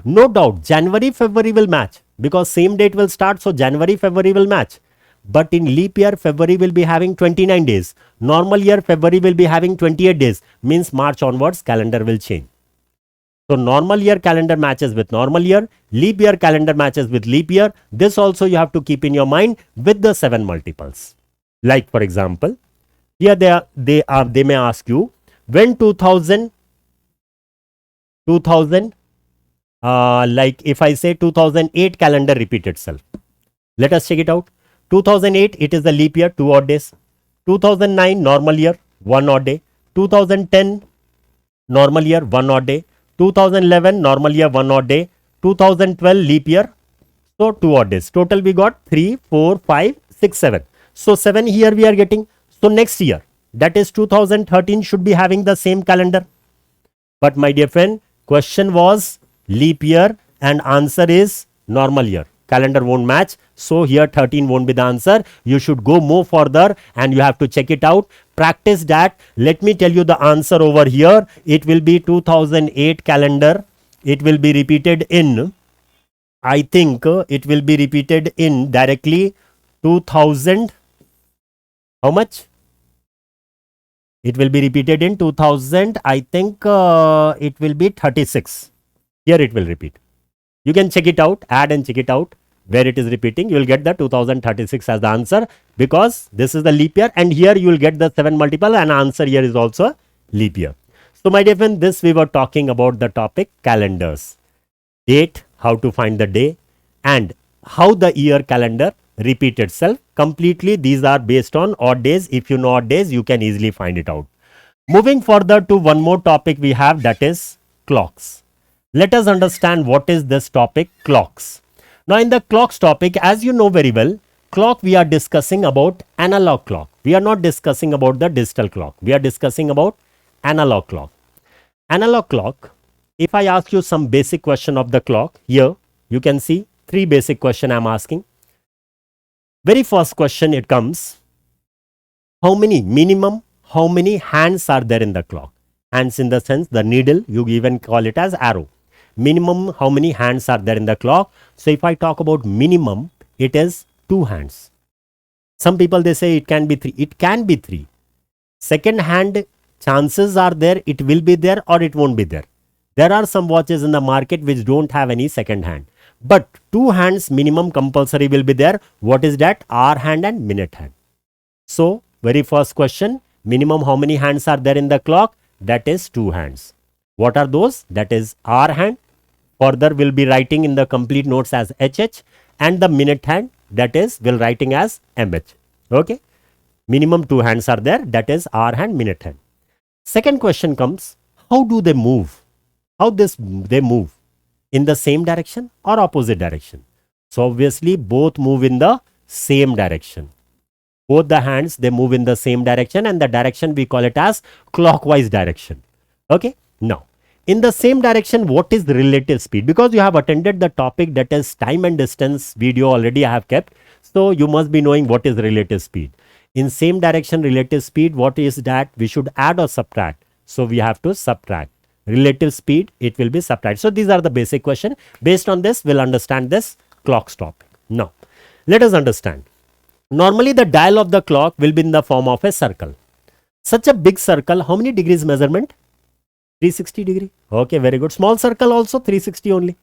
No doubt, January, February will match because same date will start. So January, February will match. But in leap year, February will be having 29 days. Normal year, February will be having 28 days. Means March onwards, calendar will change. So normal year calendar matches with normal year. Leap year calendar matches with leap year. This also you have to keep in your mind with the 7 multiples. Like for example, here they may ask you when 2000 Like if I say 2008 calendar repeat itself. Let us check it out. 2008, it is the leap year, 2 odd days. 2009, normal year, 1 odd day. 2010, normal year, 1 odd day. 2011, normal year, 1 odd day. 2012, leap year, so 2 odd days. Total we got 3, 4, 5, 6, 7. So 7 here we are getting. So next year, that is 2013, should be having the same calendar. But my dear friend, question was leap year and answer is normal year. Calendar won't match. So here 13 won't be the answer. You should go more further and you have to check it out. Practice that. Let me tell you the answer over here. It will be 2008 calendar. It will be repeated in, I think it will be repeated in directly 2000. How much? It will be repeated in 2000. I think it will be 36. Here it will repeat. You can check it out, add and check it out where it is repeating. You will get the 2036 as the answer because this is the leap year and here you will get the 7 multiple and answer here is also leap year. So my dear friend, this we were talking about the topic calendars. Date, how to find the day and how the year calendar repeat itself. Completely these are based on odd days. If you know odd days, you can easily find it out. Moving further to one more topic we have, that is clocks. Let us understand what is this topic, clocks. Now in the clocks topic, as you know very well, clock we are discussing about analog clock. We are not discussing about the digital clock. We are discussing about analog clock. Analog clock, if I ask you some basic question of the clock, here you can see 3 basic question I am asking. Very first question it comes, how many hands are there in the clock? Hands in the sense the needle, you even call it as arrow. Minimum, how many hands are there in the clock? So if I talk about minimum, it is 2 hands. Some people they say it can be 3. It can be 3. Second hand, chances are there it will be there or it won't be there. There are some watches in the market which don't have any second hand. But 2 hands minimum compulsory will be there. What is that? Hour hand and minute hand. So very first question, minimum how many hands are there in the clock? That is 2 hands. What are those? That is hour hand. Further we'll be writing in the complete notes as HH and the minute hand, that is we'll writing as MH. Okay. Minimum 2 hands are there, that is hour hand, minute hand. Second question comes, how do they move? How they move? In the same direction or opposite direction? So obviously both move in the same direction. Both the hands they move in the same direction and the direction we call it as clockwise direction. Okay. Now in the same direction, what is the relative speed? Because you have attended the topic that is time and distance video already I have kept. So you must be knowing what is relative speed. In same direction relative speed, what is that? We should add or subtract. So we have to subtract. Relative speed, it will be subtract. So these are the basic question. Based on this, we'll understand this clock's topic. Now, let us understand. Normally the dial of the clock will be in the form of a circle. Such a big circle, how many degrees measurement? 360 degree. Okay, very good. Small circle also 360 only.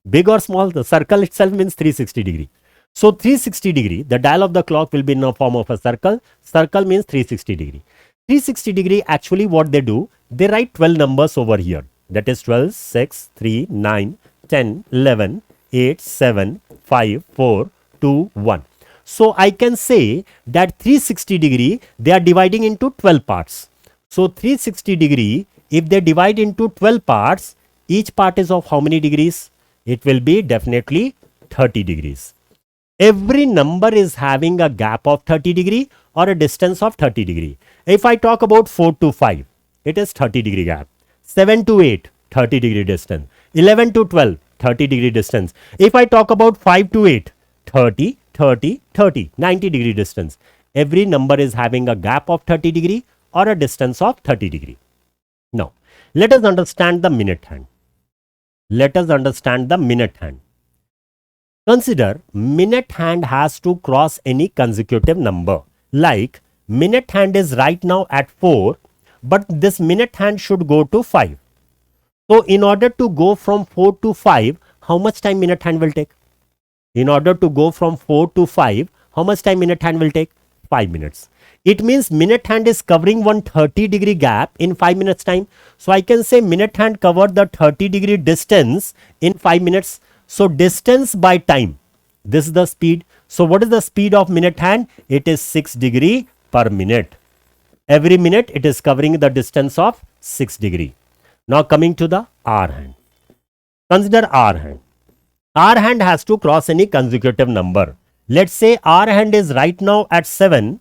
Big or small, the circle itself means 360 degree. So 360 degree, the dial of the clock will be in the form of a circle. Circle means 360 degree. 360 degree, actually what they do, they write 12 numbers over here. That is 12, 6, 3, 9, 10, 11, 8, 7, 5, 4, 2, 1. So I can say that 360 degree, they are dividing into 12 parts. So 360 degree, if they divide into 12 parts, each part is of how many degrees? It will be definitely 30 degrees. Every number is having a gap of 30 degree or a distance of 30 degree. If I talk about 4 to 5, it is 30 degree gap. 7 to 8, 30 degree distance. 11 to 12, 30 degree distance. If I talk about 5 to 8, 30, 30, 30, 90 degree distance. Every number is having a gap of 30 degree or a distance of 30 degree. Now, let us understand the minute hand. Let us understand the minute hand. Consider minute hand has to cross any consecutive number. Like minute hand is right now at 4, but this minute hand should go to 5. So, in order to go from 4 to 5, how much time minute hand will take? In order to go from 4 to 5, how much time minute hand will take? 5 minutes. It means minute hand is covering one 30-degree gap in 5 minutes time. So I can say minute hand covered the 30-degree distance in 5 minutes. So distance by time, this is the speed. So what is the speed of minute hand? It is 6 degree per minute. Every minute it is covering the distance of 6 degree. Now coming to the hour hand. Consider hour hand. Hour hand has to cross any consecutive number. Let's say hour hand is right now at 7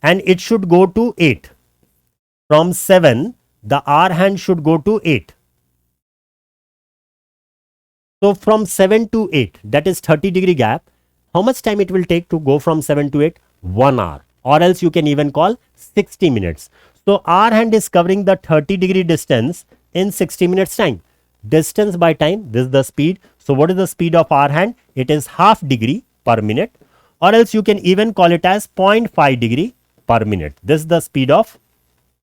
and it should go to 8. From 7, the hour hand should go to 8. So from 7 to 8, that is 30-degree gap. How much time it will take to go from 7 to 8? 1 hour. Or else you can even call 60 minutes. So hour hand is covering the 30-degree distance in 60 minutes time. Distance by time, this is the speed. So what is the speed of hour hand? It is half degree per minute. Or else you can even call it as 0.5 degree per minute. This is the speed of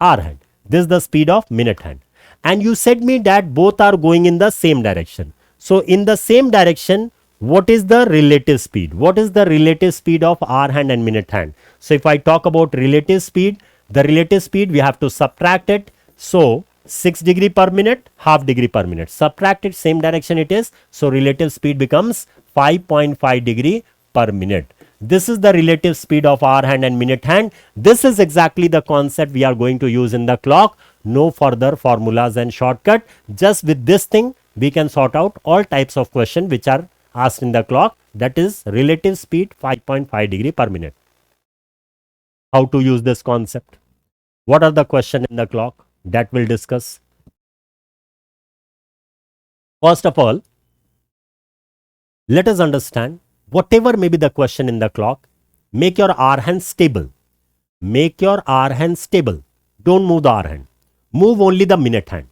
hour hand. This is the speed of minute hand. And you said me that both are going in the same direction. So in the same direction, what is the relative speed? What is the relative speed of hour hand and minute hand? So if I talk about relative speed, the relative speed we have to subtract it. So 6 degree per minute, half degree per minute. Subtract it, same direction it is. So relative speed becomes 5.5 degree per minute. This is the relative speed of hour hand and minute hand. This is exactly the concept we are going to use in the clock. No further formulas and shortcut. Just with this thing, we can sort out all types of questions which are asked in the clock. That is relative speed 5.5 degree per minute. How to use this concept? What are the questions in the clock? That we'll discuss. First of all, let us understand whatever may be the question in the clock, make your hour hand stable. Make your hour hand stable. Don't move the hour hand. Move only the minute hand.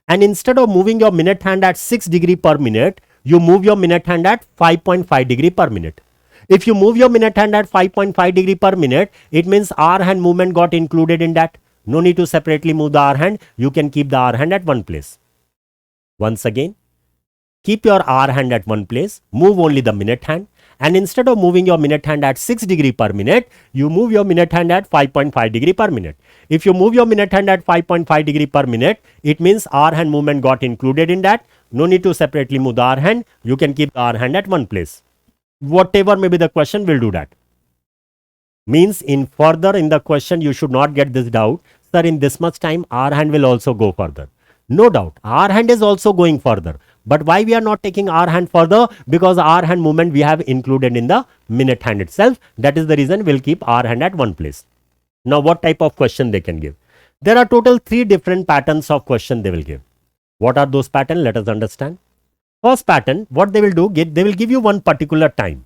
And instead of moving your minute hand at 6 degree per minute, you move your minute hand at 5.5 degree per minute. If you move your minute hand at 5.5 degree per minute, it means hour hand movement got included in that. No need to separately move the hour hand. You can keep the hour hand at one place. Once again, keep your hour hand at one place. Move only the minute hand. And instead of moving your minute hand at 6 degree per minute, you move your minute hand at 5.5 degree per minute. If you move your minute hand at 5.5 degree per minute, it means hour hand movement got included in that. No need to separately move the hour hand. You can keep the hour hand at one place. Whatever may be the question, will do that. Means in further in the question, you should not get this doubt. Sir, in this much time, hour hand will also go further. No doubt, hour hand is also going further. But why we are not taking hour hand further? Because hour hand movement we have included in the minute hand itself. That is the reason we'll keep hour hand at one place. Now, what type of question they can give? There are total 3 different patterns of question they will give. What are those patterns? Let us understand. First pattern, what they will do, they will give you one particular time.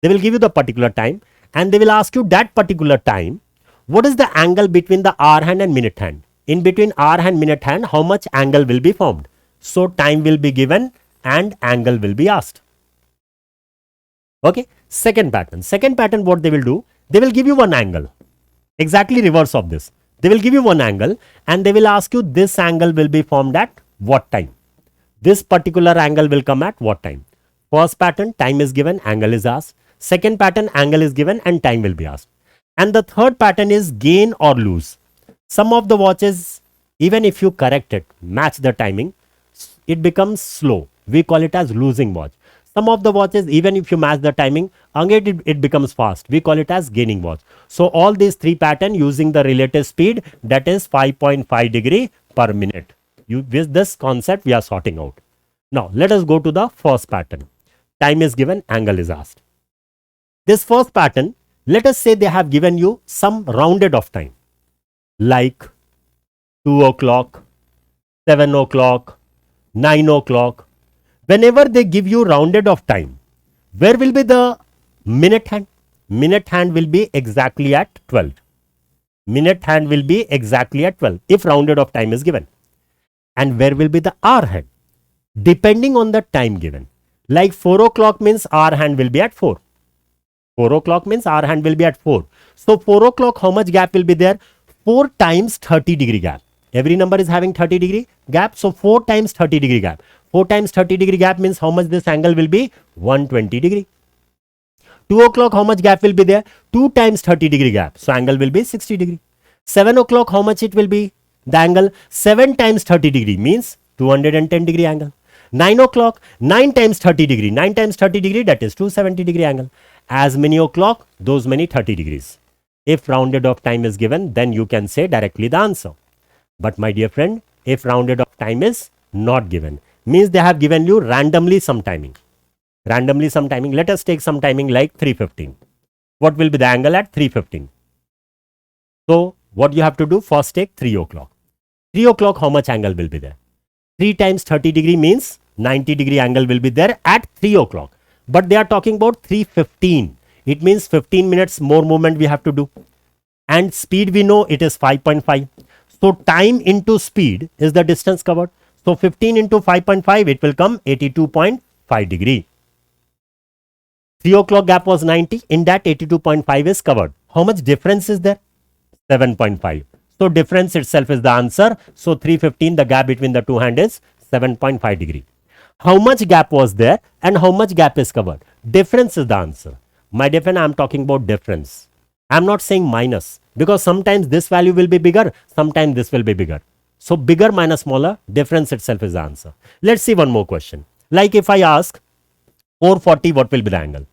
They will give you the particular time and they will ask you that particular time, what is the angle between the hour hand and minute hand? In between hour hand, minute hand, how much angle will be formed? So time will be given and angle will be asked. Okay. Second pattern, what they will do, they will give you one angle. Exactly reverse of this. They will give you one angle and they will ask you this angle will be formed at what time? This particular angle will come at what time? First pattern, time is given, angle is asked. Second pattern, angle is given and time will be asked. And the third pattern is gain or lose. Some of the watches, even if you correct it, match the timing, it becomes slow. We call it as losing watch. Some of the watches, even if you match the timing, again it becomes fast. We call it as gaining watch. So all these 3 patterns using the relative speed, that is 5.5 degree per minute. With this concept we are sorting out. Now let us go to the first pattern. Time is given, angle is asked. This first pattern, let us say they have given you some rounded off time like 2 o'clock, 7 o'clock, 9 o'clock. Whenever they give you rounded off time, where will be the minute hand? Minute hand will be exactly at 12. Minute hand will be exactly at 12 if rounded off time is given. And where will be the hour hand? Depending on the time given. Like 4 o'clock means hour hand will be at 4. 4 o'clock means hour hand will be at 4. So 4 o'clock, how much gap will be there? 4 times 30 degree gap. Every number is having 30 degree gap. So 4 times 30 degree gap. 4 times 30 degree gap means how much this angle will be? 120 degree. 2 o'clock, how much gap will be there? 2 times 30 degree gap. So angle will be 60 degree. 7 o'clock, how much it will be? The angle 7 times 30 degree means 210 degree angle. 9 o'clock, 9 times 30 degree. 9 times 30 degree, that is 270 degree angle. As many o'clock, those many 30 degrees. If rounded off time is given, then you can say directly the answer. But my dear friend, if rounded off time is not given, means they have given you randomly some timing. Randomly some timing. Let us take some timing like 3:15. What will be the angle at 3:15? So what you have to do? First take 3 o'clock. 3 o'clock, how much angle will be there? 3 times 30 degree means 90 degree angle will be there at 3 o'clock. But they are talking about 3:15. It means 15 minutes more movement we have to do. And speed we know it is 5.5. So time into speed is the distance covered. So 15 into 5.5, it will come 82.5 degree. 3 o'clock gap was 90. In that 82.5 is covered. How much difference is there? 7.5. So difference itself is the answer. So 3:15, the gap between the two hands is 7.5 degree. How much gap was there and how much gap is covered? Difference is the answer. My dear friend, I am talking about difference. I am not saying minus, because sometimes this value will be bigger, sometimes this will be bigger. So bigger minus smaller, difference itself is the answer. Let's see one more question. Like if I ask 4:40, what will be the angle?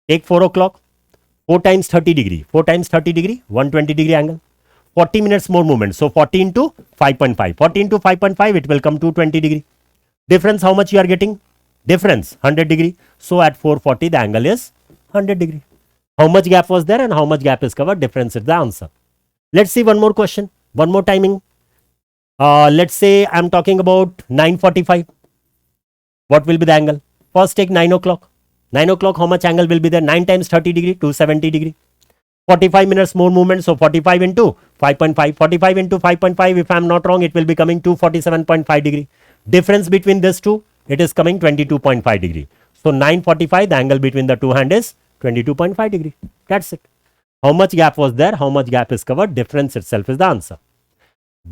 Take 4 o'clock, 4 times 30 degree, 4 times 30 degree, 120 degree angle. 40 minutes more movement. So 40 into 5.5. 40 into 5.5, it will come to 20 degree. Difference, how much you are getting? Difference, 100 degree. So at 4:40, the angle is 100 degree. How much gap was there and how much gap is covered? Difference is the answer. Let's see one more question. One more timing. Let's say I'm talking about 9:45. What will be the angle? First take 9 o'clock. 9 o'clock, how much angle will be there? 9 times 30 degree, 270 degree. 45 minutes more movement. So 45 into 5.5. 45 into 5.5, if I'm not wrong, it will be coming to 47.5 degree. Difference between this two, it is coming 22.5 degree. So 9:45, the angle between the two hands is 22.5 degree. That's it. How much gap was there? How much gap is covered? Difference itself is the answer.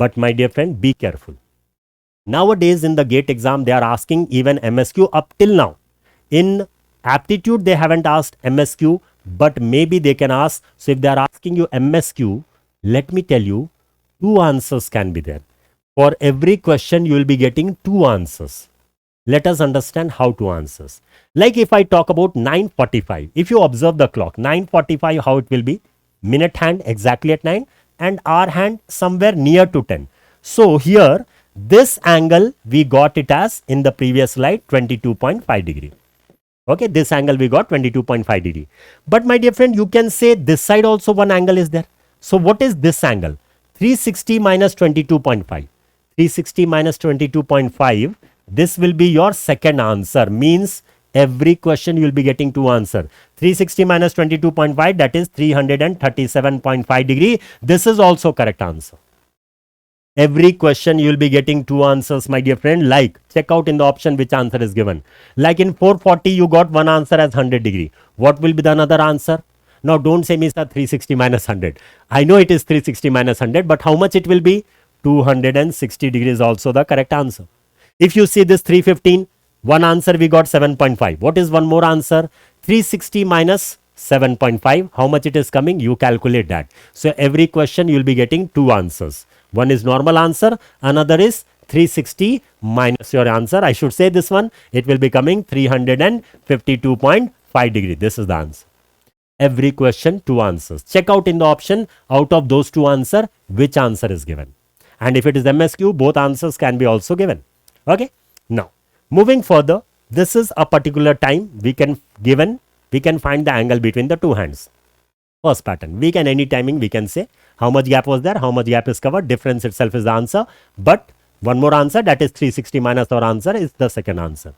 But my dear friend, be careful. Nowadays in the GATE exam, they are asking even MSQ up till now. In aptitude, they haven't asked MSQ, but maybe they can ask. So if they are asking you MSQ, let me tell you, 2 answers can be there. For every question, you will be getting 2 answers. Let us understand how to answers. Like if I talk about 9:45, if you observe the clock, 9:45, how it will be? Minute hand exactly at 9 and hour hand somewhere near to 10. So here, this angle, we got it as in the previous slide, 22.5 degree. Okay, this angle we got 22.5 degree. But my dear friend, you can say this side also one angle is there. So what is this angle? 360 minus 22.5. 360 minus 22.5. This will be your second answer. Means every question you will be getting 2 answers. 360 minus 22.5, that is 337.5 degree. This is also correct answer. Every question you will be getting 2 answers, my dear friend. Like, check out in the option which answer is given. Like in 4:40, you got one answer as 100 degree. What will be the another answer? Now don't say Mr. 360 minus 100. I know it is 360 minus 100, but how much it will be? 260 degrees also the correct answer. If you see this 315, one answer we got 7.5. What is one more answer? 360 minus 7.5. How much it is coming? You calculate that. So every question you will be getting 2 answers. One is normal answer, another is 360 minus your answer. I should say this one. It will be coming 352.5 degree. This is the answer. Every question 2 answers. Check out in the option out of those 2 answers which answer is given. And if it is MSQ, both answers can be also given. Okay. Now, moving further, this is a particular time we can find the angle between the 2 hands. First pattern, we can any timing we can say how much gap was there, how much gap is covered. Difference itself is the answer. But one more answer, that is 360 minus our answer is the second answer.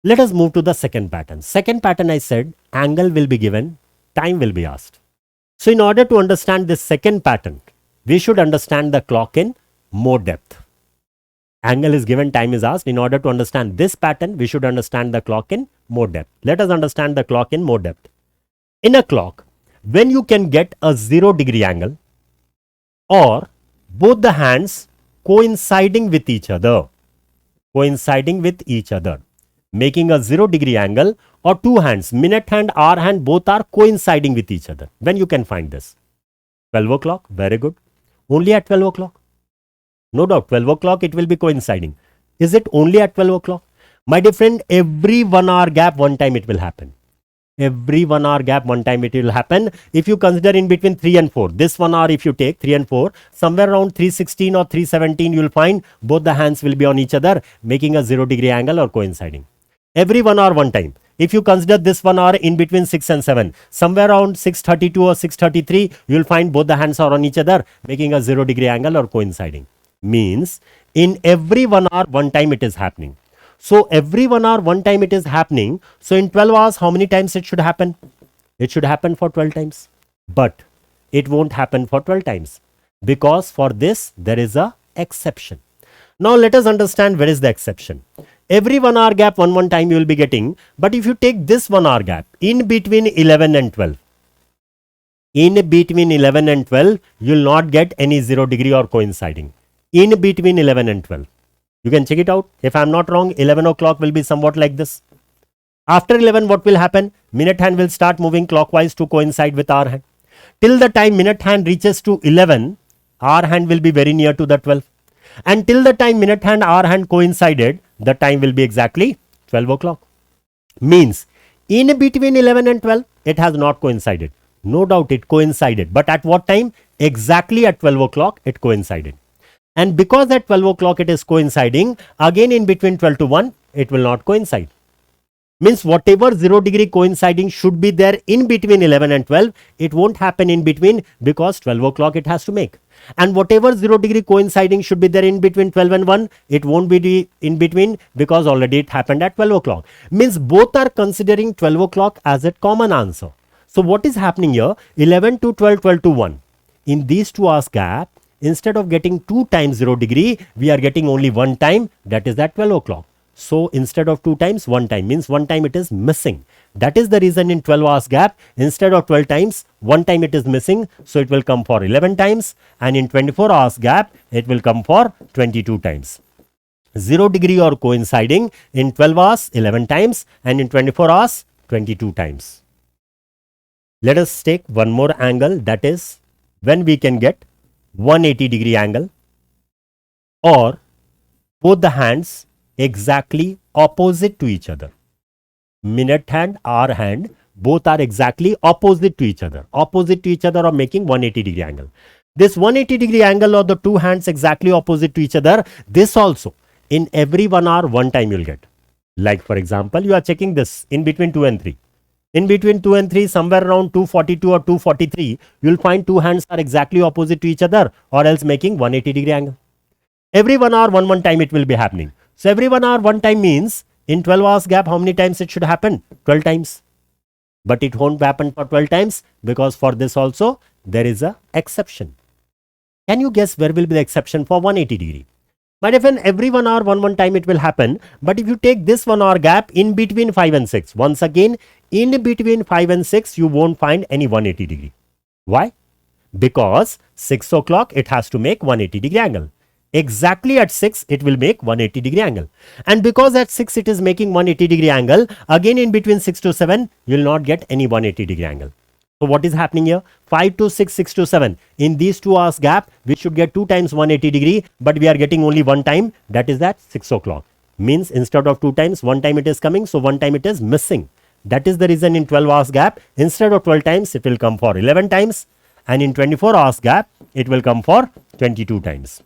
Let us move to the second pattern. Second pattern, I said angle will be given, time will be asked. So in order to understand this second pattern, we should understand the clock in more depth. Angle is given, time is asked. In order to understand this pattern, we should understand the clock in more depth. Let us understand the clock in more depth. In a clock, when you can get a 0 degree angle or both the hands coinciding with each other, making a 0 degree angle or two hands, minute hand, hour hand, both are coinciding with each other. When you can find this? 12 o'clock, very good. Only at 12 o'clock? No doubt, 12 o'clock it will be coinciding. Is it only at 12 o'clock? My dear friend, every 1 hour gap, one time it will happen. Every 1 hour gap, one time it will happen. If you consider in between 3 and 4, this 1 hour if you take 3 and 4, somewhere around 316 or 317, you will find both the hands will be on each other, making a 0 degree angle or coinciding. Every 1 hour, one time. If you consider this 1 hour in between 6 and 7, somewhere around 632 or 633, you will find both the hands are on each other, making a 0 degree angle or coinciding. Means in every 1 hour, one time it is happening. So every 1 hour, one time it is happening. So in 12 hours, how many times it should happen? It should happen for 12 times. But it won't happen for 12 times. Because for this, there is a exception. Now let us understand where is the exception. Every 1 hour gap, one time you will be getting. But if you take this 1 hour gap, in between 11 and 12. In between 11 and 12, you will not get any 0 degree or coinciding. In between 11 and 12. You can check it out. If I am not wrong, 11 o'clock will be somewhat like this. After 11, what will happen? Minute hand will start moving clockwise to coincide with hour hand. Till the time minute hand reaches to 11, hour hand will be very near to the 12. And till the time minute hand, hour hand coincided, the time will be exactly 12 o'clock. Means, in between 11 and 12, it has not coincided. No doubt it coincided. But at what time? Exactly at 12 o'clock, it coincided. And because at 12 o'clock it is coinciding, again in between 12 to 1, it will not coincide. Means whatever 0 degree coinciding should be there in between 11 and 12, it won't happen in between because 12 o'clock it has to make. And whatever 0 degree coinciding should be there in between 12 and 1, it won't be in between because already it happened at 12 o'clock. Means both are considering 12 o'clock as a common answer. So what is happening here? 11 to 12, 12 to 1. In these 2 hours gap, instead of getting 2 times 0 degree, we are getting only 1 time, that is at 12 o'clock. So instead of 2 times, 1 time, means 1 time it is missing. That is the reason in 12 hours gap, instead of 12 times, 1 time it is missing. So it will come for 11 times, and in 24 hours gap, it will come for 22 times. 0 degree or coinciding in 12 hours, 11 times, and in 24 hours, 22 times. Let us take one more angle, that is when we can get 180 degree angle or both the hands exactly opposite to each other. Minute hand, hour hand, both are exactly opposite to each other. Opposite to each other or making 180 degree angle. This 180 degree angle or the 2 hands exactly opposite to each other, this also in every 1 hour, 1 time you will get. Like for example, you are checking this in between 2 and 3. In between 2 and 3, somewhere around 242 or 243, you will find 2 hands are exactly opposite to each other or else making 180 degree angle. Every 1 hour, one time it will be happening. So every 1 hour, 1 time means in 12 hours gap, how many times it should happen? 12 times. But it won't happen for 12 times because for this also there is a exception. Can you guess where will be the exception for 180 degree? My dear friend, every 1 hour, one time it will happen. But if you take this 1 hour gap in between 5 and 6, once again, in between 5 and 6, you won't find any 180 degree. Why? Because 6 o'clock, it has to make 180 degree angle. Exactly at 6, it will make 180 degree angle. And because at 6, it is making 180 degree angle, again in between 6 to 7, you will not get any 180 degree angle. So what is happening here? 5 to 6, 6 to 7. In these 2 hours gap, we should get 2 times 180 degree, but we are getting only 1 time, that is at 6 o'clock. Means instead of 2 times, 1 time it is coming, so 1 time it is missing. That is the reason in 12 hours gap, instead of 12 times, it will come for 11 times, and in 24 hours gap, it will come for 22 times.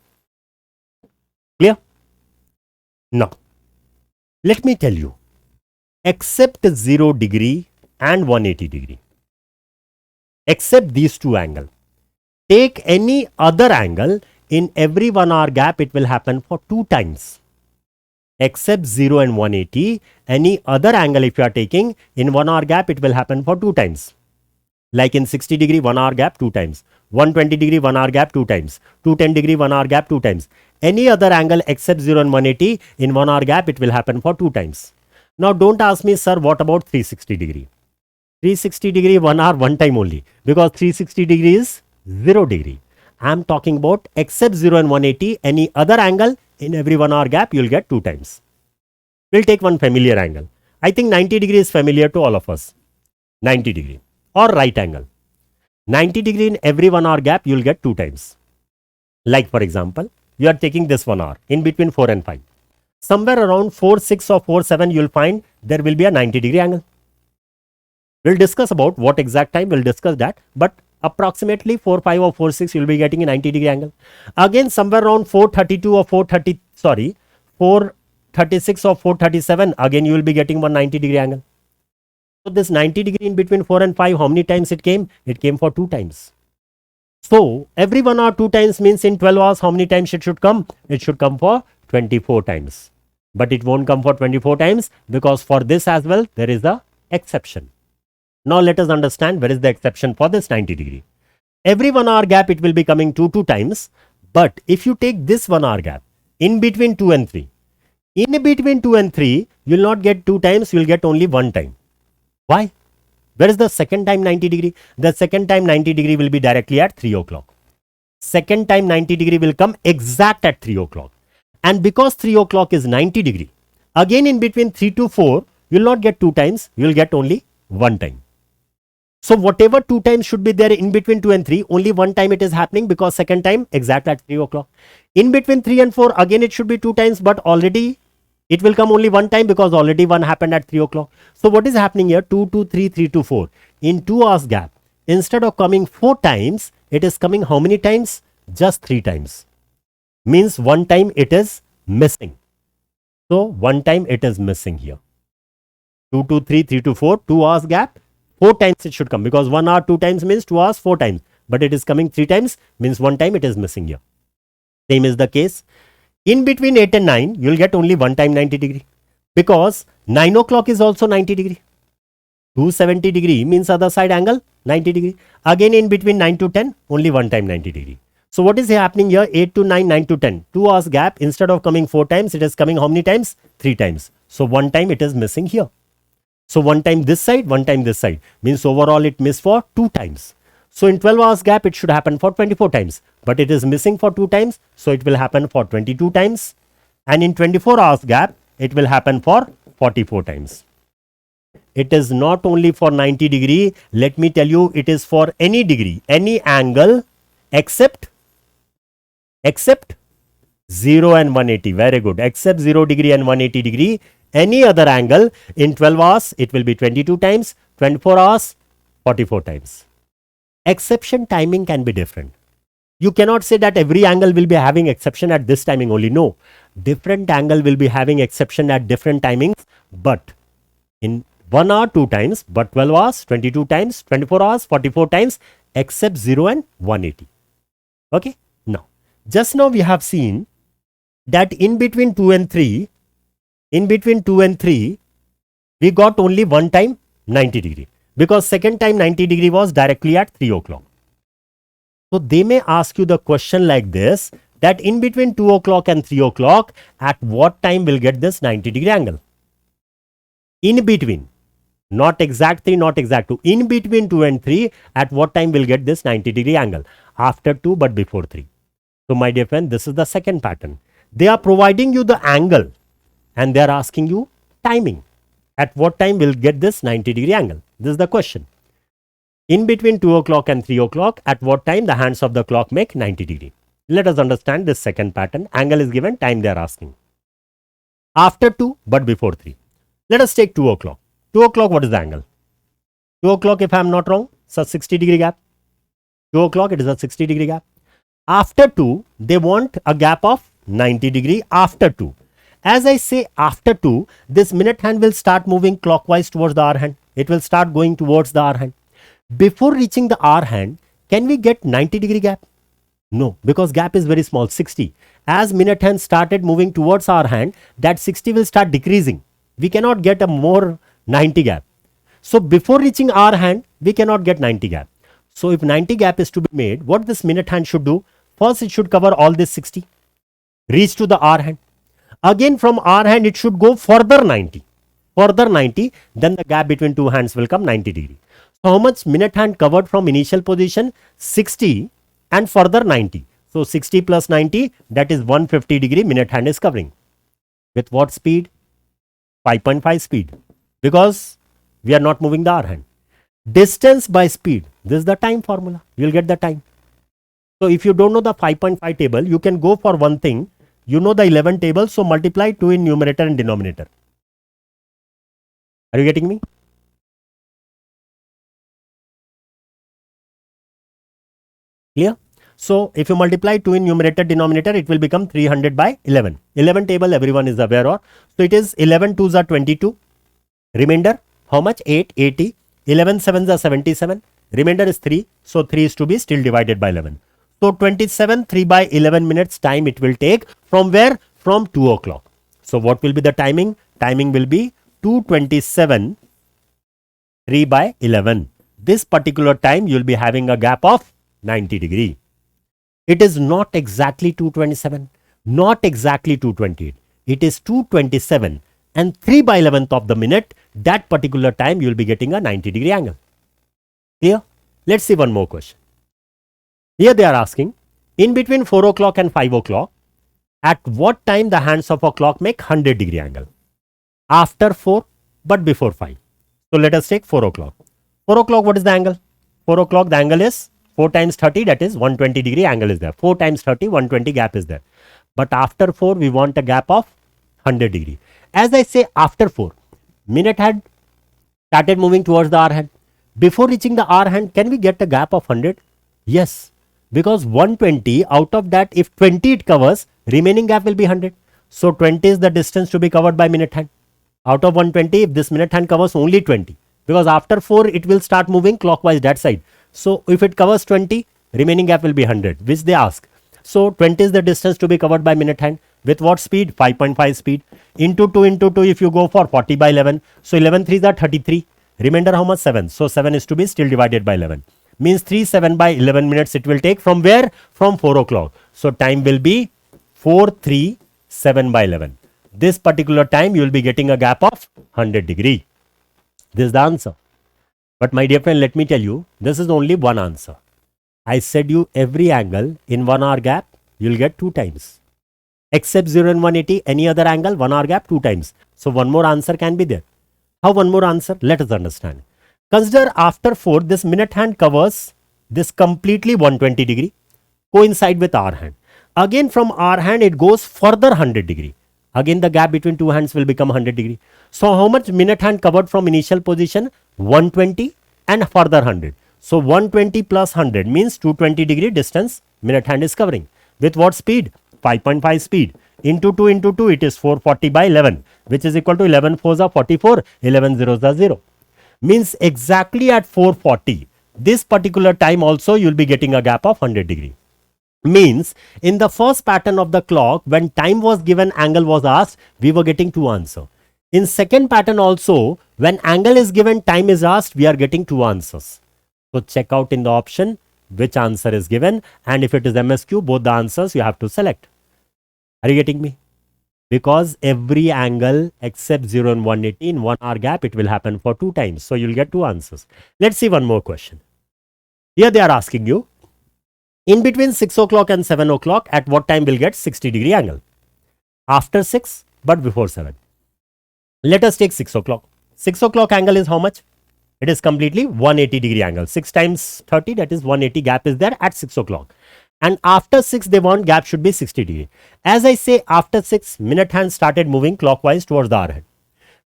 Clear? Now, let me tell you, except 0 degree and 180 degree, except these 2 angles, take any other angle in every 1 hour gap, it will happen for 2 times. Except 0 and 180, any other angle if you are taking in 1 hour gap, it will happen for 2 times. Like in 60 degree 1 hour gap 2 times, 120 degree 1 hour gap 2 times, 210 degree 1 hour gap 2 times. Any other angle except 0 and 180 in 1 hour gap, it will happen for 2 times. Now don't ask me, sir, what about 360 degree? 360 degree 1 hour 1 time only, because 360 degree is 0 degree. I am talking about except 0 and 180, any other angle in every 1 hour gap, you will get 2 times. We'll take one familiar angle. I think 90 degree is familiar to all of us. 90 degree or right angle. 90 degree in every 1 hour gap, you will get 2 times. Like for example, you are taking this 1 hour in between 4 and 5. Somewhere around 4, 6 or 4, 7, you will find there will be a 90 degree angle. We'll discuss about what exact time, we'll discuss that. But approximately 4, 5 or 4, 6, you will be getting a 90 degree angle. Again, somewhere around 432 or 436 or 437, again you will be getting one 90 degree angle. So this 90 degree in between 4 and 5, how many times it came? It came for 2 times. So every 1 hour 2 times means in 12 hours, how many times it should come? It should come for 24 times. But it won't come for 24 times because for this as well, there is a exception. Now let us understand where is the exception for this 90 degree. Every 1 hour gap, it will be coming 2 times. But if you take this 1 hour gap in between 2 and 3, in between 2 and 3, you will not get 2 times, you will get only 1 time. Why? Where is the second time 90 degree? The second time 90 degree will be directly at 3 o'clock. Second time 90 degree will come exact at 3 o'clock. And because 3 o'clock is 90 degree, again in between 3 to 4, you will not get 2 times, you will get only 1 time. So whatever 2 times should be there in between 2 and 3, only 1 time it is happening because second time exact at 3 o'clock. In between 3 and 4, again it should be 2 times, but already it will come only 1 time because already 1 happened at 3 o'clock. So what is happening here? 2 to 3, 3 to 4. In 2 hours gap, instead of coming 4 times, it is coming how many times? Just 3 times. Means 1 time it is missing. So 1 time it is missing here. 2 to 3, 3 to 4, 2 hours gap, 4 times it should come because 1 hour 2 times means 2 hours 4 times. But it is coming 3 times means 1 time it is missing here. Same is the case. In between 8 and 9, you will get only 1 time 90 degree because 9 o'clock is also 90 degree. 270 degree means other side angle 90 degree. Again in between 9 to 10, only 1 time 90 degree. So what is happening here? 8 to 9, 9 to 10. 2 hours gap, instead of coming 4 times, it is coming how many times? 3 times. So 1 time it is missing here. So 1 time this side, 1 time this side. Means overall it missed for 2 times. So in 12 hours gap, it should happen for 24 times. But it is missing for 2 times. So it will happen for 22 times. And in 24 hours gap, it will happen for 44 times. It is not only for 90 degree. Let me tell you, it is for any degree, any angle except 0 and 180. Very good. Except 0 degree and 180 degree. Any other angle in 12 hours, it will be 22 times. 24 hours, 44 times. Exception timing can be different. You cannot say that every angle will be having exception at this timing only. No. Different angle will be having exception at different timings. But in 1 hour, 2 times. But 12 hours, 22 times. 24 hours, 44 times. Except 0 and 180. Okay. Now, just now we have seen that in between 2 and 3, we got only 1 time 90 degree. Because second time 90 degree was directly at 3 o'clock. So they may ask you the question like this, that in between 2 o'clock and 3 o'clock, at what time will get this 90 degree angle? In between, not exact 3, not exact 2. In between 2 and 3, at what time will get this 90 degree angle? After 2 but before 3. So my dear friend, this is the second pattern. They are providing you the angle and they are asking you timing. At what time will get this 90 degree angle? This is the question. In between 2 o'clock and 3 o'clock, at what time the hands of the clock make 90 degree? Let us understand this second pattern. Angle is given, time they are asking. After 2 but before 3. Let us take 2 o'clock. 2 o'clock, what is the angle? 2 o'clock, if I am not wrong, it's a 60 degree gap. 2 o'clock, it is a 60 degree gap. After 2, they want a gap of 90 degree after 2. As I say after 2, this minute hand will start moving clockwise towards the hour hand. It will start going towards the hour hand. Before reaching the hour hand, can we get 90 degree gap? No, because gap is very small, 60. As minute hand started moving towards our hand, that 60 will start decreasing. We cannot get a more 90 gap. So before reaching our hand, we cannot get 90 gap. So if 90 gap is to be made, what this minute hand should do? First, it should cover all this 60. Reach to the hour hand. Again from hour hand, it should go further 90. Further 90, then the gap between two hands will come 90 degree. So how much minute hand covered from initial position? 60 and further 90. So 60 plus 90, that is 150 degree minute hand is covering. With what speed? 5.5 speed. because we are not moving the R hand. Distance by speed, this is the time formula. You will get the time. So if you don't know the 5.5 table, you can go for one thing. You know the 11 table, so multiply 2 in numerator and denominator. Are you getting me? Clear? So if you multiply 2 in numerator denominator, it will become 300 by 11. 11 table everyone is aware of. So it is 11 2s are 22. Remainder how much? 8, 80. 11 7s are 77. Remainder is 3. So 3 is to be still divided by 11. So 27 3 by 11 minutes time it will take. From where? From 2 o'clock. So what will be the timing? Timing will be 2:27 3 by 11. This particular time you will be having a gap of 90 degree. It is not exactly 2:27, not exactly 2:28. It is 2:27 and 3 by 11th of the minute. That particular time you will be getting a 90 degree angle. Clear? Let's see one more question. Here they are asking, in between 4 o'clock and 5 o'clock, at what time the hands of a clock make 100 degree angle? After 4 but before 5. So let us take 4 o'clock. 4 o'clock, what is the angle? 4 o'clock, the angle is 4 times 30, that is 120 degree angle is there. 4 times 30, 120 gap is there. But after 4, we want a gap of 100 degree. As I say, after 4, minute hand started moving towards the R hand. Before reaching the R hand, can we get a gap of 100? Yes, because 120, out of that, if 20 it covers, remaining gap will be 100. So 20 is the distance to be covered by minute hand. Out of 120, if this minute hand covers only 20, because after 4, it will start moving clockwise that side. So if it covers 20, remaining gap will be 100, which they ask. So 20 is the distance to be covered by minute hand. With what speed? 5.5 speed. Into 2 into 2, if you go for 40 by 11. So 11 3s are 33. Remainder how much? 7. So 7 is to be still divided by 11. Means 3 7 by 11 minutes it will take. From where? From 4 o'clock. So time will be 4 3 7 by 11. This particular time you will be getting a gap of 100 degree. This is the answer. But my dear friend, let me tell you, this is only one answer. I said you every angle in 1 hour gap, you will get 2 times. Except 0 and 180, any other angle, 1 hour gap, 2 times. So one more answer can be there. How one more answer? Let us understand. Consider after 4, this minute hand covers this completely 120 degree, coincide with R hand. Again from R hand, it goes further 100 degree. Again the gap between two hands will become 100 degree. So how much minute hand covered from initial position? 120 and further 100. So 120 plus 100 means 220 degree distance minute hand is covering. With what speed? 5.5 speed. Into 2 into 2, it is 440 by 11, which is equal to 11 4s are 44, 11 zeros are 0. Means exactly at 440, this particular time also you will be getting a gap of 100 degree. Means in the first pattern of the clock, when time was given, angle was asked, we were getting 2 answers. In second pattern also, when angle is given, time is asked, we are getting 2 answers. So check out in the option which answer is given, and if it is MSQ, both the answers you have to select. Are you getting me? Because every angle except 0 and 180 in 1 hour gap, it will happen for 2 times. So you will get 2 answers. Let's see one more question. Here they are asking you, in between 6 o'clock and 7 o'clock, at what time will get 60 degree angle? After 6, but before 7. Let us take 6 o'clock. 6 o'clock angle is how much? It is completely 180 degree angle. 6 times 30, that is 180 gap is there at 6 o'clock. And after 6, they want gap should be 60 degree. As I say, after 6, minute hand started moving clockwise towards the R hand.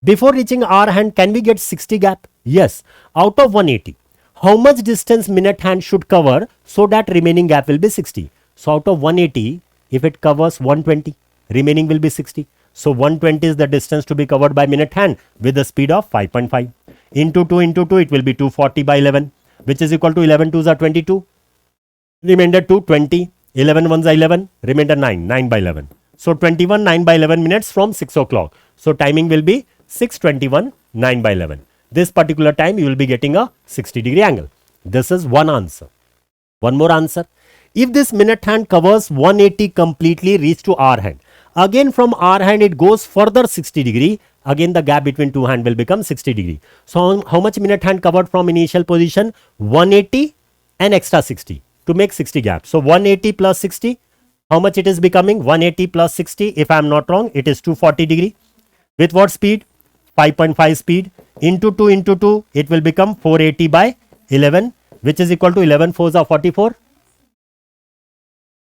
Before reaching R hand, can we get 60 gap? Yes. Out of 180, how much distance minute hand should cover so that remaining gap will be 60? So out of 180, if it covers 120, remaining will be 60. So 120 is the distance to be covered by minute hand with the speed of 5.5. Into 2 into 2, it will be 240 by 11, which is equal to 11 2s are 22. Remainder 2, 20. 11 1s are 11. Remainder 9, 9 by 11. So 21, 9 by 11 minutes from 6 o'clock. So timing will be 6:21, 9 by 11. This particular time you will be getting a 60 degree angle. This is one answer. One more answer. If this minute hand covers 180 completely, reach to R hand. Again from R hand it goes further 60 degree. Again the gap between two hand will become 60 degree. So how much minute hand covered from initial position? 180 and extra 60 to make 60 gap. So 180 plus 60, how much it is becoming? 180 plus 60, if I am not wrong, it is 240 degree. With what speed? 5.5 speed, into 2, it will become 480 by 11, which is equal to 11 4s are 44.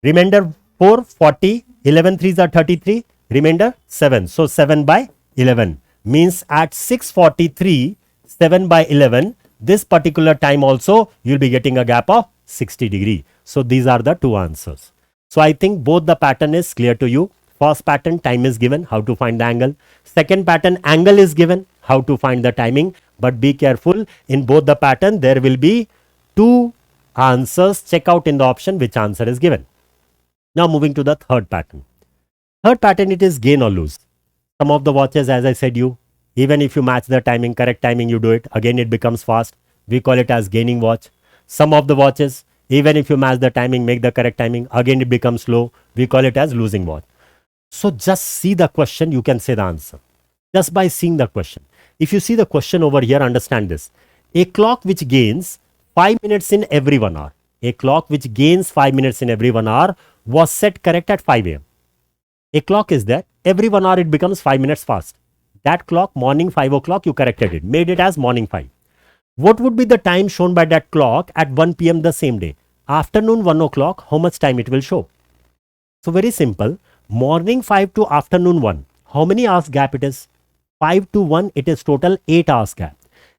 Remainder 4, 40, 11 3s are 33, remainder 7. So 7 by 11 means at 6:43, 7 by 11, this particular time also you will be getting a gap of 60 degree. So these are the two answers. So I think both the pattern is clear to you. First pattern, time is given, how to find the angle. Second pattern, angle is given, how to find the timing. But be careful, in both the pattern there will be two answers. Check out in the option which answer is given. Now moving to the third pattern. Third pattern, it is gain or lose. Some of the watches, as I said you, even if you match the timing, correct timing, you do it, again it becomes fast. We call it as gaining watch. Some of the watches, even if you match the timing, make the correct timing, again it becomes slow. We call it as losing watch. So just see the question, you can say the answer. Just by seeing the question. If you see the question over here, understand this. A clock which gains 5 minutes in every 1 hour. A clock which gains 5 minutes in every 1 hour was set correct at 5 a.m. A clock is there. Every 1 hour it becomes 5 minutes fast. That clock, morning 5 o'clock, you corrected it. Made it as morning 5. What would be the time shown by that clock at 1 p.m. the same day? Afternoon 1 o'clock, how much time it will show? So very simple. Morning 5 to afternoon 1. How many hours gap it is? 5 to 1, it is total 8 hours gap.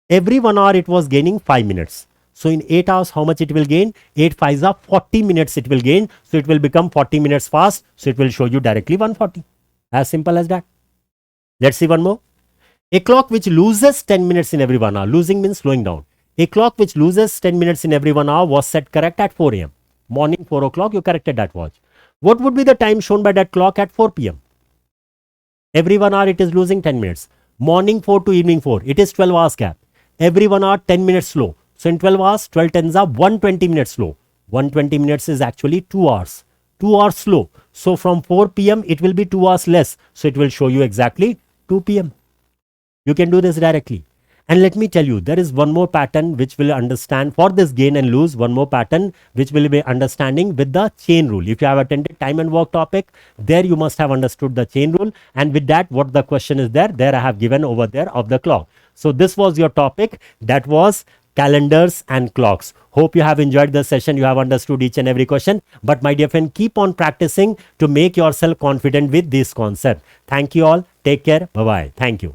Every 1 hour it was gaining 5 minutes. So in 8 hours, how much it will gain? 8 5s are 40 minutes it will gain. So it will become 40 minutes fast. So it will show you directly 140. As simple as that. Let's see one more. A clock which loses 10 minutes in every 1 hour. Losing means slowing down. A clock which loses 10 minutes in every 1 hour was set correct at 4 a.m. Morning 4 o'clock, you corrected that watch. What would be the time shown by that clock at 4 p.m.? Every 1 hour it is losing 10 minutes. Morning 4 to evening 4, it is 12 hours gap. Every 1 hour 10 minutes slow. So in 12 hours, 12 tens are 120 minutes slow. 120 minutes is actually 2 hours. 2 hours slow. So from 4 p.m. it will be 2 hours less. So it will show you exactly 2 p.m. You can do this directly. And let me tell you, there is one more pattern which will understand for this gain and lose, one more pattern which will be understanding with the chain rule. If you have attended time and work topic, there you must have understood the chain rule. And with that, what the question is there I have given over there of the clock. So this was your topic, that was calendars and clocks. Hope you have enjoyed the session. You have understood each and every question. But my dear friend, keep on practicing to make yourself confident with this concept. Thank you all. Take care. Bye-bye. Thank you.